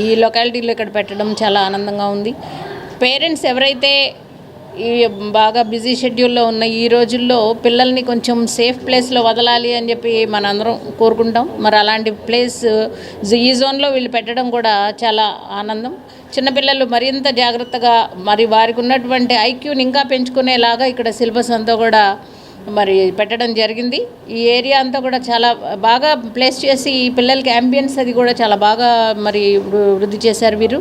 ఈ లొకాలిటీలో ఇక్కడ పెట్టడం చాలా ఆనందంగా ఉంది. పేరెంట్స్ ఎవరైతే ఈ బాగా బిజీ షెడ్యూల్లో ఉన్న ఈ రోజుల్లో పిల్లల్ని కొంచెం సేఫ్ ప్లేస్లో వదలాలి అని చెప్పి మనందరం కోరుకుంటాం. మరి అలాంటి ప్లేస్ ఈ జోన్లో వీళ్ళు పెట్టడం కూడా చాలా ఆనందం. చిన్నపిల్లలు మరింత జాగ్రత్తగా మరి వారికి ఉన్నటువంటి ఐక్యూని ఇంకా పెంచుకునేలాగా ఇక్కడ సిలబస్ అంతా కూడా మరి పెట్టడం జరిగింది. ఈ ఏరియా అంతా కూడా చాలా బాగా ప్లేస్ చేసి ఈ పిల్లలకి అంబియన్స్ అది కూడా చాలా బాగా మరి వృద్ధి చేశారు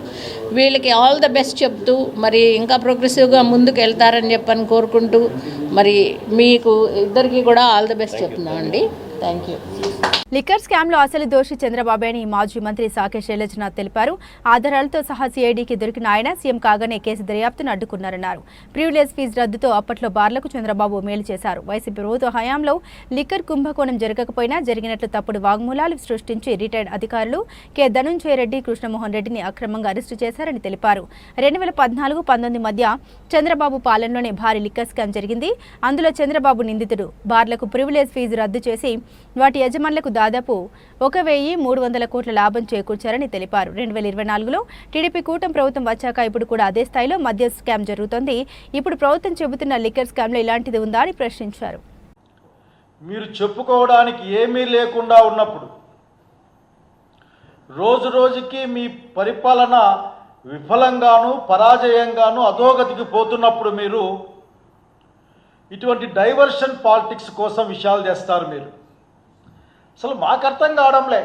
వీళ్ళకి ఆల్ ద బెస్ట్ చెప్తూ మరి ఇంకా ప్రోగ్రెసివ్గా ముందుకు వెళ్తారని చెప్పని కోరుకుంటూ మరి మీకు ఇద్దరికి కూడా ఆల్ ద బెస్ట్ చెప్తున్నామండి. Thank you. లిక్కర్ స్కామ్లో అసలు దోషి చంద్రబాబు అని మాజీ మంత్రి సాకే శైలజనాథ్ తెలిపారు. ఆధారాలతో సహా సిఐడికి దొరికిన ఆయన సీఎం కాగానే కేసు దర్యాప్తును అడ్డుకున్నారన్నారు. ప్రివిలేజ్ ఫీజు రద్దుతో అప్పట్లో బార్లకు చంద్రబాబు మేలు చేశారు. వైసీపీ ప్రభుత్వ హయాంలో లిక్కర్ కుంభకోణం జరగకపోయినా జరిగినట్లు తప్పుడు వాగ్మూలాలు సృష్టించి రిటైర్డ్ అధికారులు కె ధనుంజయ రెడ్డి, కృష్ణమోహన్ రెడ్డిని అక్రమంగా అరెస్టు చేశారని తెలిపారు. 2014-19 మధ్య చంద్రబాబు పాలనలోనే భారీ లిక్కర్ స్కామ్ జరిగింది. అందులో చంద్రబాబు నిందితుడు. బార్లకు ప్రివిలేజ్ ఫీజు రద్దు చేసి వాటి యజమానులకు దాదాపు 1,300 కోట్ల లాభం చేకూర్చారని తెలిపారు. 2024లో టీడీపీ కూటమి ప్రభుత్వం వచ్చాక ఇప్పుడు కూడా అదే స్థాయిలో మద్య స్కామ్ జరుగుతోంది. ఇప్పుడు ప్రభుత్వం చెబుతున్న లిక్కర్ స్కామ్లో ఇలాంటిది ఉందా అని ప్రశ్నించారు. మీరు చెప్పుకోవడానికి ఏమీ లేకుండా ఉన్నప్పుడు, రోజు రోజుకి మీ పరిపాలన విఫలంగాను పరాజయంగాను అధోగతికి పోతున్నప్పుడు మీరు ఇటువంటి డైవర్షన్ పాలిటిక్స్ కోసం విషయాలు చేస్తారు. మీరు అసలు మాకు అర్థం కావడంలే.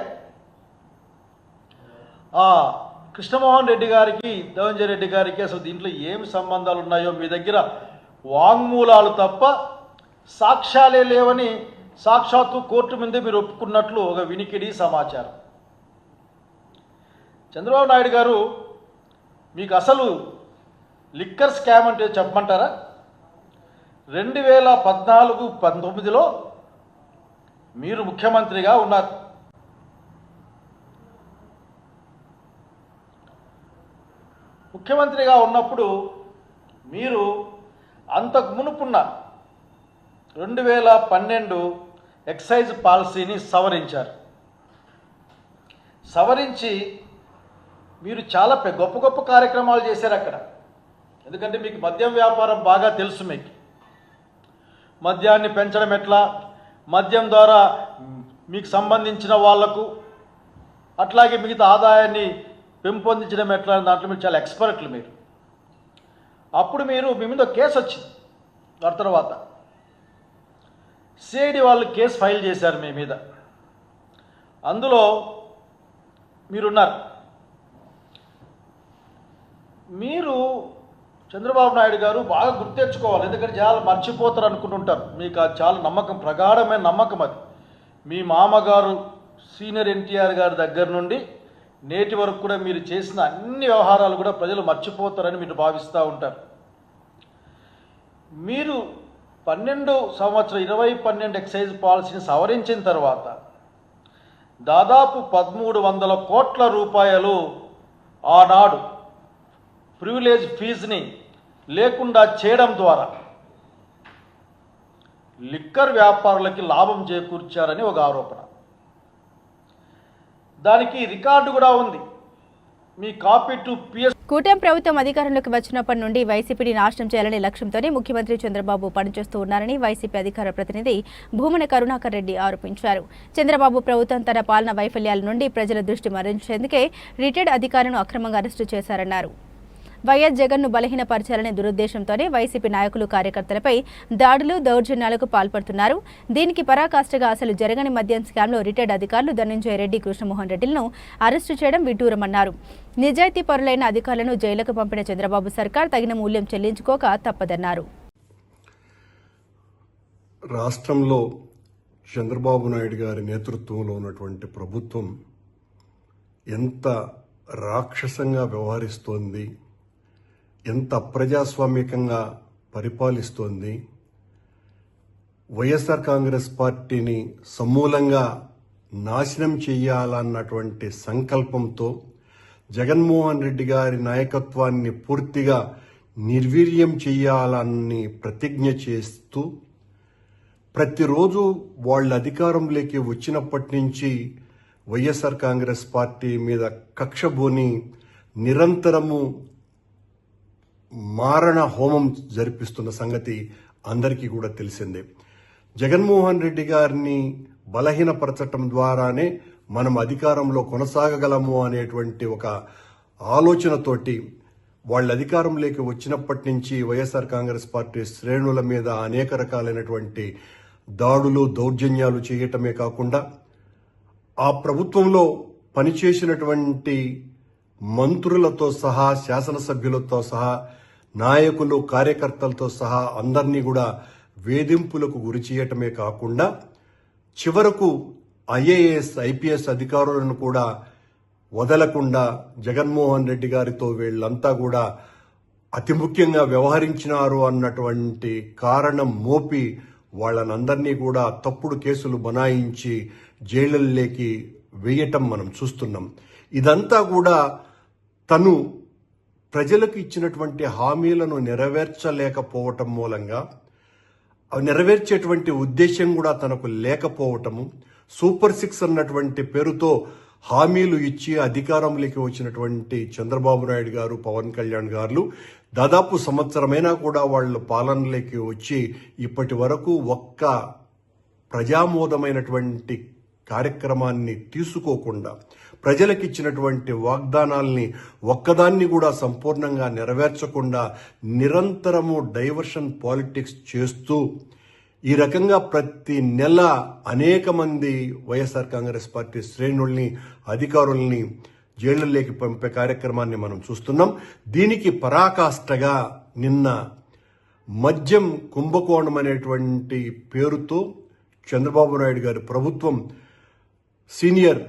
కృష్ణమోహన్ రెడ్డి గారికి, ధనంజయ రెడ్డి గారికి అసలు దీంట్లో ఏమి సంబంధాలు ఉన్నాయో మీ దగ్గర వాంగ్మూలాలు తప్ప సాక్ష్యాలే లేవని సాక్షాత్తు కోర్టు ముందే మీరు ఒప్పుకున్నట్లు ఒక వినికిడి సమాచారం. చంద్రబాబు నాయుడు గారు, మీకు అసలు లిక్కర్ స్కామ్ అంటే చెప్పమంటారా? 2014-19లో మీరు ముఖ్యమంత్రిగా ఉన్నారు. ముఖ్యమంత్రిగా ఉన్నప్పుడు మీరు అంతకు మునుపున్న 2012 ఎక్సైజ్ పాలసీని సవరించారు. సవరించి మీరు చాలా గొప్ప గొప్ప కార్యక్రమాలు చేశారు. అక్కడ ఎందుకంటే మీకు మద్యం వ్యాపారం బాగా తెలుసు. మీకు మద్యాన్ని పెంచడం ఎట్లా, మద్యం ద్వారా మీకు సంబంధించిన వాళ్లకు అట్లాగే మిగతా ఆదాయాన్ని పెంపొందించడం ఎట్లా దాంట్లో మీరు చాలా ఎక్స్పర్ట్లు. మీరు అప్పుడు మీ మీద కేసు వచ్చింది. దాని తర్వాత సిఐడి వాళ్ళు కేసు ఫైల్ చేశారు మీ మీద. అందులో మీరున్నారు. మీరు చంద్రబాబు నాయుడు గారు బాగా గుర్తెచ్చుకోవాలి, ఎందుకంటే చాలా మర్చిపోతారు అనుకుంటుంటారు. మీకు అది చాలా నమ్మకం, ప్రగాఢమైన నమ్మకం. అది మీ మామగారు సీనియర్ ఎన్టీఆర్ గారి దగ్గర నుండి నేటి వరకు కూడా మీరు చేసిన అన్ని వ్యవహారాలు కూడా ప్రజలు మర్చిపోతారని మీరు భావిస్తూ ఉంటారు. మీరు 2012 ఎక్సైజ్ పాలసీని సవరించిన తర్వాత దాదాపు 1300 కోట్ల రూపాయలు ఆనాడు ప్రివిలేజ్ ఫీజుని లేకుండా చేయడం ద్వారా లిక్కర్ వ్యాపారులకి లాభం చేకూర్చారని ఒక ఆరోపణ. దానికి రికార్డు కూడా ఉంది. మీ కాపీ టు పిఎస్. కూటమి ప్రభుత్వం అధికారంలోకి వచ్చినప్పటి నుండి వైసీపీని నాశనం చేయాలనే లక్ష్యంతోనే ముఖ్యమంత్రి చంద్రబాబు పనిచేస్తూ ఉన్నారని వైసీపీ అధికార ప్రతినిధి భూమన కరుణాకర్ రెడ్డి ఆరోపించారు. చంద్రబాబు ప్రభుత్వం తన పాలన వైఫల్యాల నుండి ప్రజల దృష్టి మరల్చేందుకే రిటైర్డ్ అధికారులను అక్రమంగా అరెస్టు చేశారన్నారు. వైఎస్ జగన్ను బలహీనపరచాలనే దురుద్దేశంతోనే వైసీపీ నాయకులు కార్యకర్తలపై దాడులు దౌర్జన్యాలకు పాల్పడుతున్నారు. దీనికి పరాకాష్ఠగా అసలు జరగని మద్యం స్కామ్లో రిటైర్డ్ అధికారులు ధనంజయ రెడ్డి, కృష్ణమోహన్ రెడ్డిలను అరెస్టు చేయడం విడ్డూరమన్నారు. నిజాయితీ పరులైన అధికారులను జైలుకు పంపిన చంద్రబాబు సర్కార్ తగిన మూల్యం చెల్లించుకోక తప్పదన్నారు. రాష్ట్రంలో చంద్రబాబు నాయుడు గారి నేతృత్వంలో ఉన్నటువంటి ప్రభుత్వం ఎంత రాక్షసంగా వ్యవహరిస్తోంది, ఎంత అప్రజాస్వామికంగా పరిపాలిస్తోంది. వైఎస్ఆర్ కాంగ్రెస్ పార్టీని సమూలంగా నాశనం చేయాలన్నటువంటి సంకల్పంతో జగన్మోహన్ రెడ్డి గారి నాయకత్వాన్ని పూర్తిగా నిర్వీర్యం చేయాలని ప్రతిజ్ఞ చేస్తూ ప్రతిరోజు వాళ్ళ అధికారంలోకి వచ్చినప్పటి నుంచి వైఎస్ఆర్ కాంగ్రెస్ పార్టీ మీద కక్షబోని నిరంతరము మారణ హోమం జరిపిస్తున్న సంగతి అందరికీ కూడా తెలిసిందే. జగన్మోహన్ రెడ్డి గారిని బలహీనపరచటం ద్వారానే మనం అధికారంలో కొనసాగగలము అనేటువంటి ఒక ఆలోచనతోటి వాళ్ళ అధికారంలోకి వచ్చినప్పటి నుంచి వైఎస్ఆర్ కాంగ్రెస్ పార్టీ శ్రేణుల మీద అనేక రకాలైనటువంటి దాడులు దౌర్జన్యాలు చేయటమే కాకుండా ఆ ప్రభుత్వంలో పనిచేసినటువంటి మంత్రులతో సహా, శాసనసభ్యులతో సహా, నాయకులు, కార్యకర్తలతో సహా అందరినీ కూడా వేధింపులకు గురి చేయటమే కాకుండా చివరకు ఐఏఎస్, ఐపీఎస్ అధికారులను కూడా వదలకుండా జగన్మోహన్ రెడ్డి గారితో వీళ్ళంతా కూడా అతి ముఖ్యంగా వ్యవహరించినారు అన్నటువంటి కారణం మోపి వాళ్ళనందరినీ కూడా తప్పుడు కేసులు బనాయించి జైళ్లలోకి వేయటం మనం చూస్తున్నాం. ఇదంతా కూడా తను ప్రజలకు ఇచ్చినటువంటి హామీలను నెరవేర్చలేకపోవటం మూలంగా, నెరవేర్చేటువంటి ఉద్దేశం కూడా తనకు లేకపోవటము, సూపర్ 6 అన్నటువంటి పేరుతో హామీలు ఇచ్చి అధికారంలోకి వచ్చినటువంటి చంద్రబాబు నాయుడు గారు, పవన్ కళ్యాణ్ గారు దాదాపు సంవత్సరమైనా కూడా వాళ్ళ పాలనలోకి వచ్చి ఇప్పటి వరకు ఒక్క ప్రజామోదమైనటువంటి కార్యక్రమాన్ని తీసుకోకుండా ప్రజలకిచ్చినటువంటి వాగ్దానాల్ని ఒక్కదాన్ని కూడా సంపూర్ణంగా నెరవేర్చకుండా నిరంతరము డైవర్షన్ పాలిటిక్స్ చేస్తూ ఈ రకంగా ప్రతి నెల అనేక మంది వైఎస్ఆర్ కాంగ్రెస్ పార్టీ శ్రేణుల్ని, అధికారుల్ని జైళ్లలోకి పంపే కార్యక్రమాన్ని మనం చూస్తున్నాం. దీనికి పరాకాష్ఠగా నిన్న మద్యం కుంభకోణం అనేటువంటి పేరుతో చంద్రబాబు నాయుడు గారి ప్రభుత్వం సీనియర్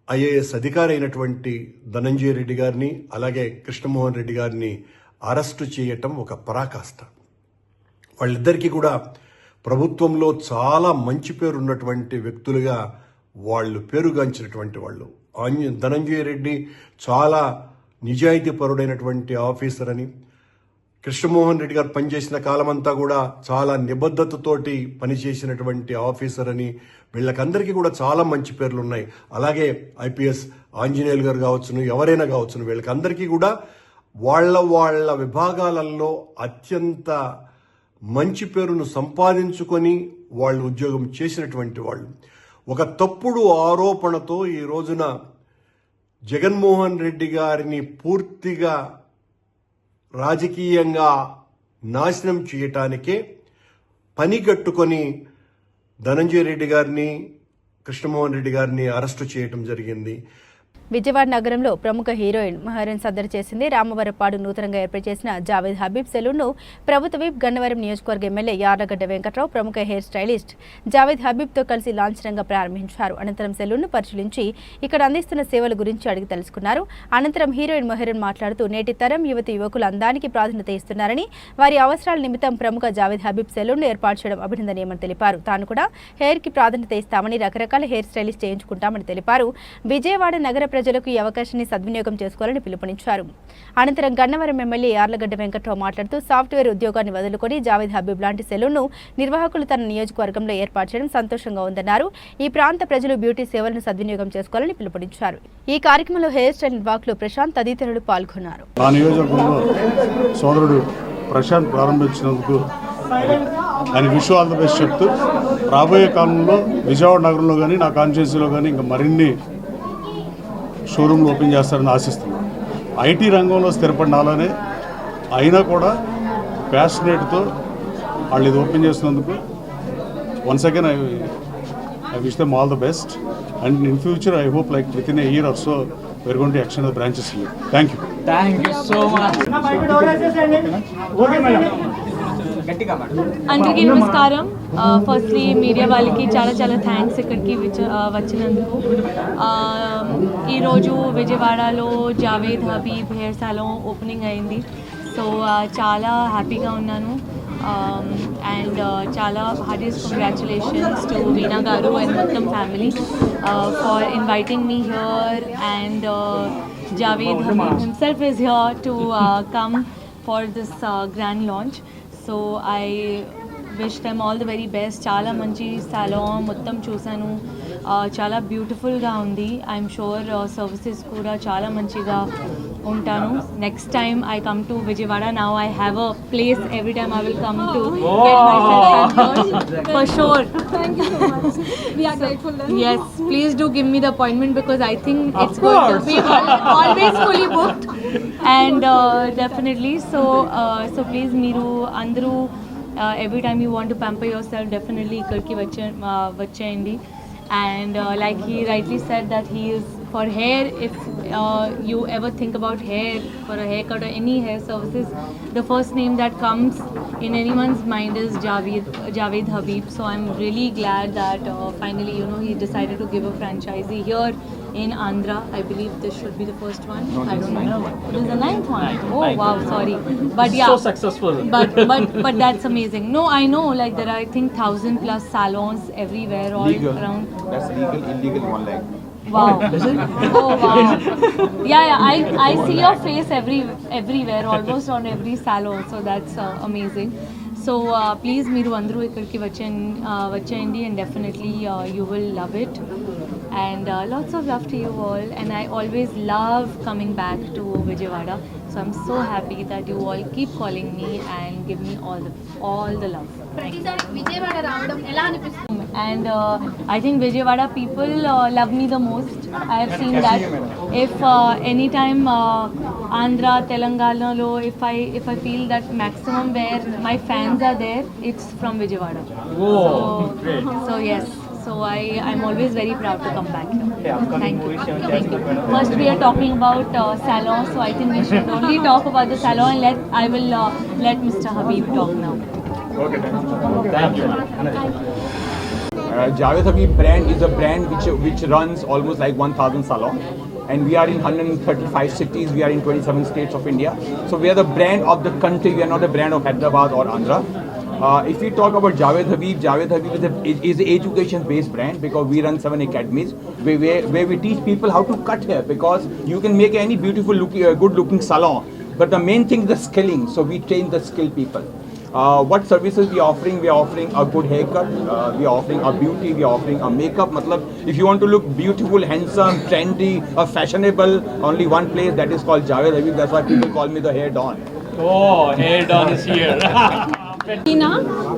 ఐఏఎస్ అధికారి అయినటువంటి ధనంజయ రెడ్డి గారిని, అలాగే కృష్ణమోహన్ రెడ్డి గారిని అరెస్టు చేయటం ఒక పరాకాష్ఠ. వాళ్ళిద్దరికీ కూడా ప్రభుత్వంలో చాలా మంచి పేరు ఉన్నటువంటి వ్యక్తులుగా వాళ్ళు పేరుగాంచినటువంటి వాళ్ళు. ధనంజయ రెడ్డి చాలా నిజాయితీ పరుడైనటువంటి ఆఫీసర్ అని, కృష్ణమోహన్ రెడ్డి గారు పనిచేసిన కాలమంతా కూడా చాలా నిబద్ధతతోటి పనిచేసినటువంటి ఆఫీసర్ అని వీళ్ళకందరికీ కూడా చాలా మంచి పేర్లు ఉన్నాయి. అలాగే ఐపీఎస్ ఆంజనేయులు గారు కావచ్చును, ఎవరైనా కావచ్చును, వీళ్ళకందరికీ కూడా వాళ్ళ విభాగాలలో అత్యంత మంచి పేరును సంపాదించుకొని వాళ్ళు ఉద్యోగం చేసినటువంటి వాళ్ళు. ఒక తప్పుడు ఆరోపణతో ఈ రోజున జగన్మోహన్ రెడ్డి గారిని పూర్తిగా రాజకీయంగా నాశనం చేయటానికే పని కట్టుకొని ధనంజయ రెడ్డి గారిని, కృష్ణమోహన్ రెడ్డి గారిని అరెస్టు చేయడం జరిగింది. విజయవాడ నగరంలో ప్రముఖ హీరోయిన్ మహరన్ సద్దరు చేసింది. రామవరపాడు నూతనంగా ఏర్పాటు చేసిన జావేద్ హబీబ్ సెలూన్ను ప్రభుత్వ విప్ గన్నవరం నియోజకవర్గ ఎమ్మెల్యే యార్లగడ్డ వెంకట్రావు ప్రముఖ హెయిర్ స్టైలిస్ట్ జావేద్ హబీబ్తో కలిసి లాంఛనంగా ప్రారంభించారు. అనంతరం సెలూన్ను పరిశీలించి ఇక్కడ అందిస్తున్న సేవల గురించి అడిగి తెలుసుకున్నారు. అనంతరం హీరోయిన్ మహరన్ మాట్లాడుతూ నేటి తరం యువకులు అందానికి ప్రాధాన్యత ఇస్తున్నారని, వారి అవసరాల నిమిత్తం ప్రముఖ జావేద్ హబీబ్ సెలూన్ను ఏర్పాటు చేయడం అభినందనీయమని తెలిపారు. తాను కూడా హెయిర్కి ప్రాధాన్యత ఇస్తామని, రకరకాల హెయిర్ స్టైలిస్ట్ చేయించుకుంటామని తెలిపారు. విజయవాడ నగర ప్రజలకు ఈ అవకాశాన్ని సద్వినియోగం చేసుకోవాలని పిలుపునిచ్చారు. అనంతరం గన్నవరం ఎమ్మెల్యే యార్లగడ్డ వెంకట్రావు మాట్లాడుతూ సాఫ్ట్వేర్ ఉద్యోగాన్ని వదులుకొని జావేద్ హబీబ్ లాంటి సెలూన్ను నిర్వాహకులు తన నియోజకవర్గంలో ఏర్పాటు చేయడం సంతోషంగా ఉందన్నారు. ఈ ప్రాంత ప్రజలు బ్యూటీ సేవలను సద్వినియోగం చేసుకోవాలని పిలుపునిచ్చారు. ఈ కార్యక్రమంలో హెయిర్ స్టైల్ నిర్వాహకులు ప్రశాంత్ తదితరులు పాల్గొన్నారు. నా నియోజకవర్గంలో సోదరుడు ప్రశాంత్ ప్రారంభించినందుకు దానికి విష్ ఆల్ ది బెస్ట్ చెప్తూ, రాబోయే కాలంలో విజయవాడ నగరంలో కానీ నా కాన్స్టిట్యున్సీలో కానీ ఇంకా మరిన్ని షోరూమ్లు ఓపెన్ చేస్తారని ఆశిస్తున్నాను. ఐటీ రంగంలో స్థిరపడినాలనే అయినా కూడా ప్యాషనేట్తో వాళ్ళు ఇది ఓపెన్ చేసినందుకు once again I wish them all the best and in future I hope like with in a year are so we're going to extend the branches here. Thank you. Thank you so much. అందరికీ నమస్కారం. Firstly media వాళ్ళకి చాలా చాలా thanks ఇక్కడికి వచ్చినందుకు. ఈరోజు విజయవాడలో Javed Habib hair సాలోన్ opening అయింది. సో చాలా హ్యాపీగా ఉన్నాను. అండ్ చాలా హార్డెస్ట్ కంగ్రాచులేషన్స్ టు వీణా గారు అండ్ మొత్తం family for inviting me here. And Javed Habib himself is here to come for this grand launch. So I wish them all the very best. చాలా మంచి సాలోన్ మొత్తం చూసాను, చాలా బ్యూటిఫుల్గా ఉంది. ఐఎమ్ షూర్ సర్వీసెస్ కూడా చాలా మంచిగా ఉంటాను. Next time I come to Vijayawada, now I have a place every time I will come to get my self for sure. Thank you so much. We are grateful. Yes, please do give me the appointment because I think it's going to be always fully booked and definitely so please మీరు అందరూ every time you want to pamper yourself definitely ikkadiki vacheyandi. And like he rightly said that he is for hair. If you ever think about hair, for a haircut or any hair services, the first name that comes in anyone's mind is Javed Habib. So I'm really glad that finally he decided to give a franchisee here in Andhra. I believe this should be the first one. No, I don't know. It is the ninth one. Oh wow, sorry. But yeah, so successful. But that's amazing. No, I know, like there are I think 1,000+ salons everywhere all legal. around. That's legal, illegal, one leg. Wow. Oh wow. Yeah, I see your face everywhere, almost on every salon. So that's amazing. So please మీరు అందరూ ఇక్కడికి వచ్చేయండి and definitely you will love it. And lots of love to you all. And I always love coming back to Vijayawada. So I'm so happy that you all keep calling me and give me all the love. And I think Vijayawada people love me the most. I have seen that. If anytime Andhra, Telangana lo, if I feel that maximum where my fans are there, it's from Vijayawada. So yes. So I'm always very proud to come back here. Thank you. Thank you. First we are talking about salon, so I think we should only talk about the salon. I will let Mr. Habib talk now. Okay. Thank you. Javed Habib brand is a brand which runs almost like 1,000 salons, and we are in 135 cities. We are in 27 states of India. So we are the brand of the country. We are not the brand of Hyderabad or Andhra. If we talk about Javed Habib is an education-based brand because we run 7 academies where we teach people how to cut hair, because you can make any beautiful, good-looking salon, but the main thing is the skilling. So we train the skilled people. what services we are offering? We are offering a good haircut, we are offering a beauty, we are offering a makeup. Matlab, if you want to look beautiful, handsome, trendy, or fashionable, only one place, that is called Javed Habib. That's why people call me the Hair Don. Oh, Hair Don is here.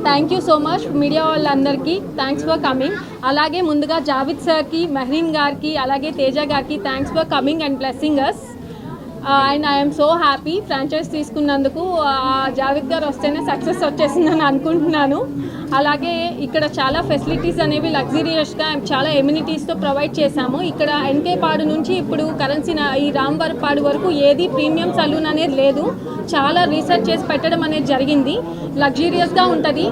Thank you so much media వాళ్ళందరికీ thanks for coming. అలాగే ముందుగా జావిద్ సార్కి, మెహరీన్ గారికి, అలాగే తేజ గారికి thanks for coming and blessing us. And I'm so happy franchise తీసుకున్నందుకు. జావిద్ గారు వస్తేనే సక్సెస్ వచ్చేసిందని అనుకుంటున్నాను. అలాగే ఇక్కడ చాలా ఫెసిలిటీస్ అనేవి లగ్జరియస్గా చాలా ఎమ్యూనిటీస్తో ప్రొవైడ్ చేశాము. ఇక్కడ ఎన్కే పాడు నుంచి ఇప్పుడు కరెన్సీ ఈ రాంవరపాడు వరకు ఏది ప్రీమియం సలూన్ అనేది లేదు. చాలా రీసెర్చ్ చేసి పెట్టడం అనేది జరిగింది. లగ్జరియస్గా ఉంటుంది.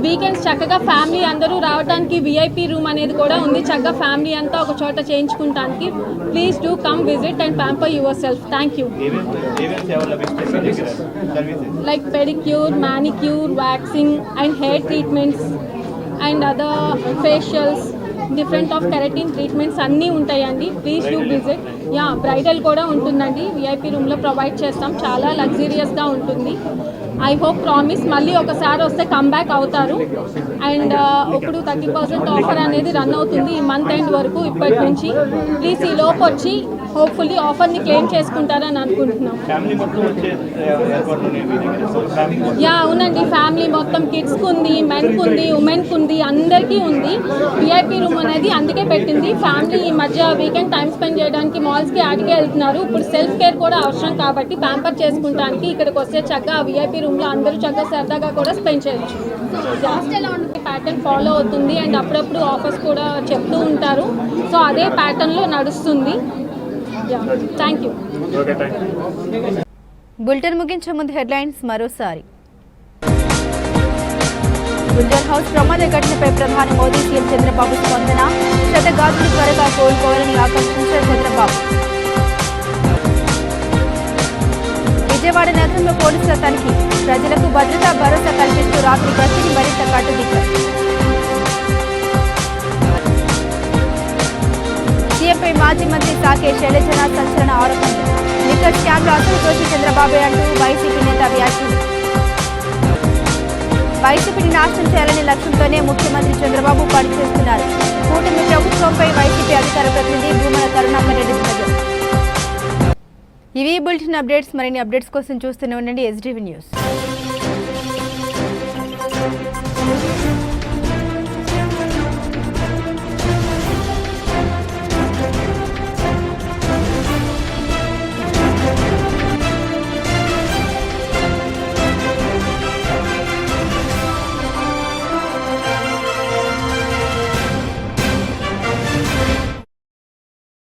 వీకెండ్స్ చక్కగా ఫ్యామిలీ అందరూ రావడానికి విఐపి రూమ్ అనేది కూడా ఉంది. చక్కగా ఫ్యామిలీ అంతా ఒక చోట చేయించుకుంటానికి. Please do come visit and pamper yourself. Thank you. Like pedicure, manicure, waxing and hair treatments and other facials, different of keratin treatments అన్నీ ఉంటాయండి. Please do visit. Yeah, bridal కూడా ఉంటుందండి. విఐపి రూమ్లో provide చేస్తాం. చాలా లగ్జరియస్గా ఉంటుంది. I hope promise మళ్ళీ ఒకసారి వస్తే కమ్బ్యాక్ అవుతారు. అండ్ ఇప్పుడు 30% ఆఫర్ అనేది రన్ అవుతుంది ఈ మంత్ ఎండ్ వరకు ఇప్పటి నుంచి. ప్లీజ్ ఈ లోపు వచ్చి హోప్ఫుల్లీ ఆఫర్ని క్లెయిమ్ చేసుకుంటారని అనుకుంటున్నాం. యా, అవునండి. ఫ్యామిలీ మొత్తం కిడ్స్కి ఉంది, మెన్కి ఉంది, ఉమెన్కి ఉంది, అందరికీ ఉంది. విఐపి రూమ్ అనేది అందుకే పెట్టింది. ఫ్యామిలీ ఈ మధ్య వీకెండ్ టైం స్పెండ్ చేయడానికి మాల్స్కి ఆటికే వెళ్తున్నారు. ఇప్పుడు సెల్ఫ్ కేర్ కూడా అవసరం కాబట్టి ప్యాంపర్ చేసుకుంటానికి ఇక్కడికి వస్తే చక్కగా విఐపి రూమ్లో అందరూ చక్కగా సరదాగా కూడా స్పెండ్ చేయొచ్చు. ప్యాటర్న్ ఫాలో అవుతుంది అండ్ అప్పుడప్పుడు ఆఫర్స్ కూడా చెప్తూ ఉంటారు. సో అదే ప్యాటర్న్లో నడుస్తుంది. Thank you. బులెటిన్ ముగించే ముందు హెడ్లైన్స్ మరోసారి. గుల్జర్ హౌస్ ప్రమాద ఘటనపై ప్రధాని మోదీ, సీఎం చంద్రబాబు స్పందన. శతగాతులు త్వరగా కోలుకోవాలని ఆకాంక్షించిన చంద్రబాబు. విజయవాడ నగరంలో పోలీసుల తనిఖీ. ప్రజలకు భద్రతా భరోసా కల్పిస్తూ రాత్రి గస్తీని మరింత కట్టుదిట్టారు. సీఎంపై మాజీ మంత్రి సాకే శైలజనాథ్ సంచలన ఆరోపణలు. లిక్కర్ స్కామ్లో అసలు దోషి చంద్రబాబే అంటూ వైసీపీ నేత వ్యాఖ్యలు. వైసీపీని నాశనం చేయాలనే లక్ష్యంతోనే ముఖ్యమంత్రి చంద్రబాబు పనిచేస్తున్నారు. కూటమి ప్రభుత్వంపై వైసీపీ అధికార ప్రతినిధి భూమన కరుణాకర్ రెడ్డి ధ్వజం. ఇవి బులెటిన్ అప్డేట్స్. మరిన్ని అప్డేట్స్ కోసం చూస్తూనే ఉండండి SDV న్యూస్.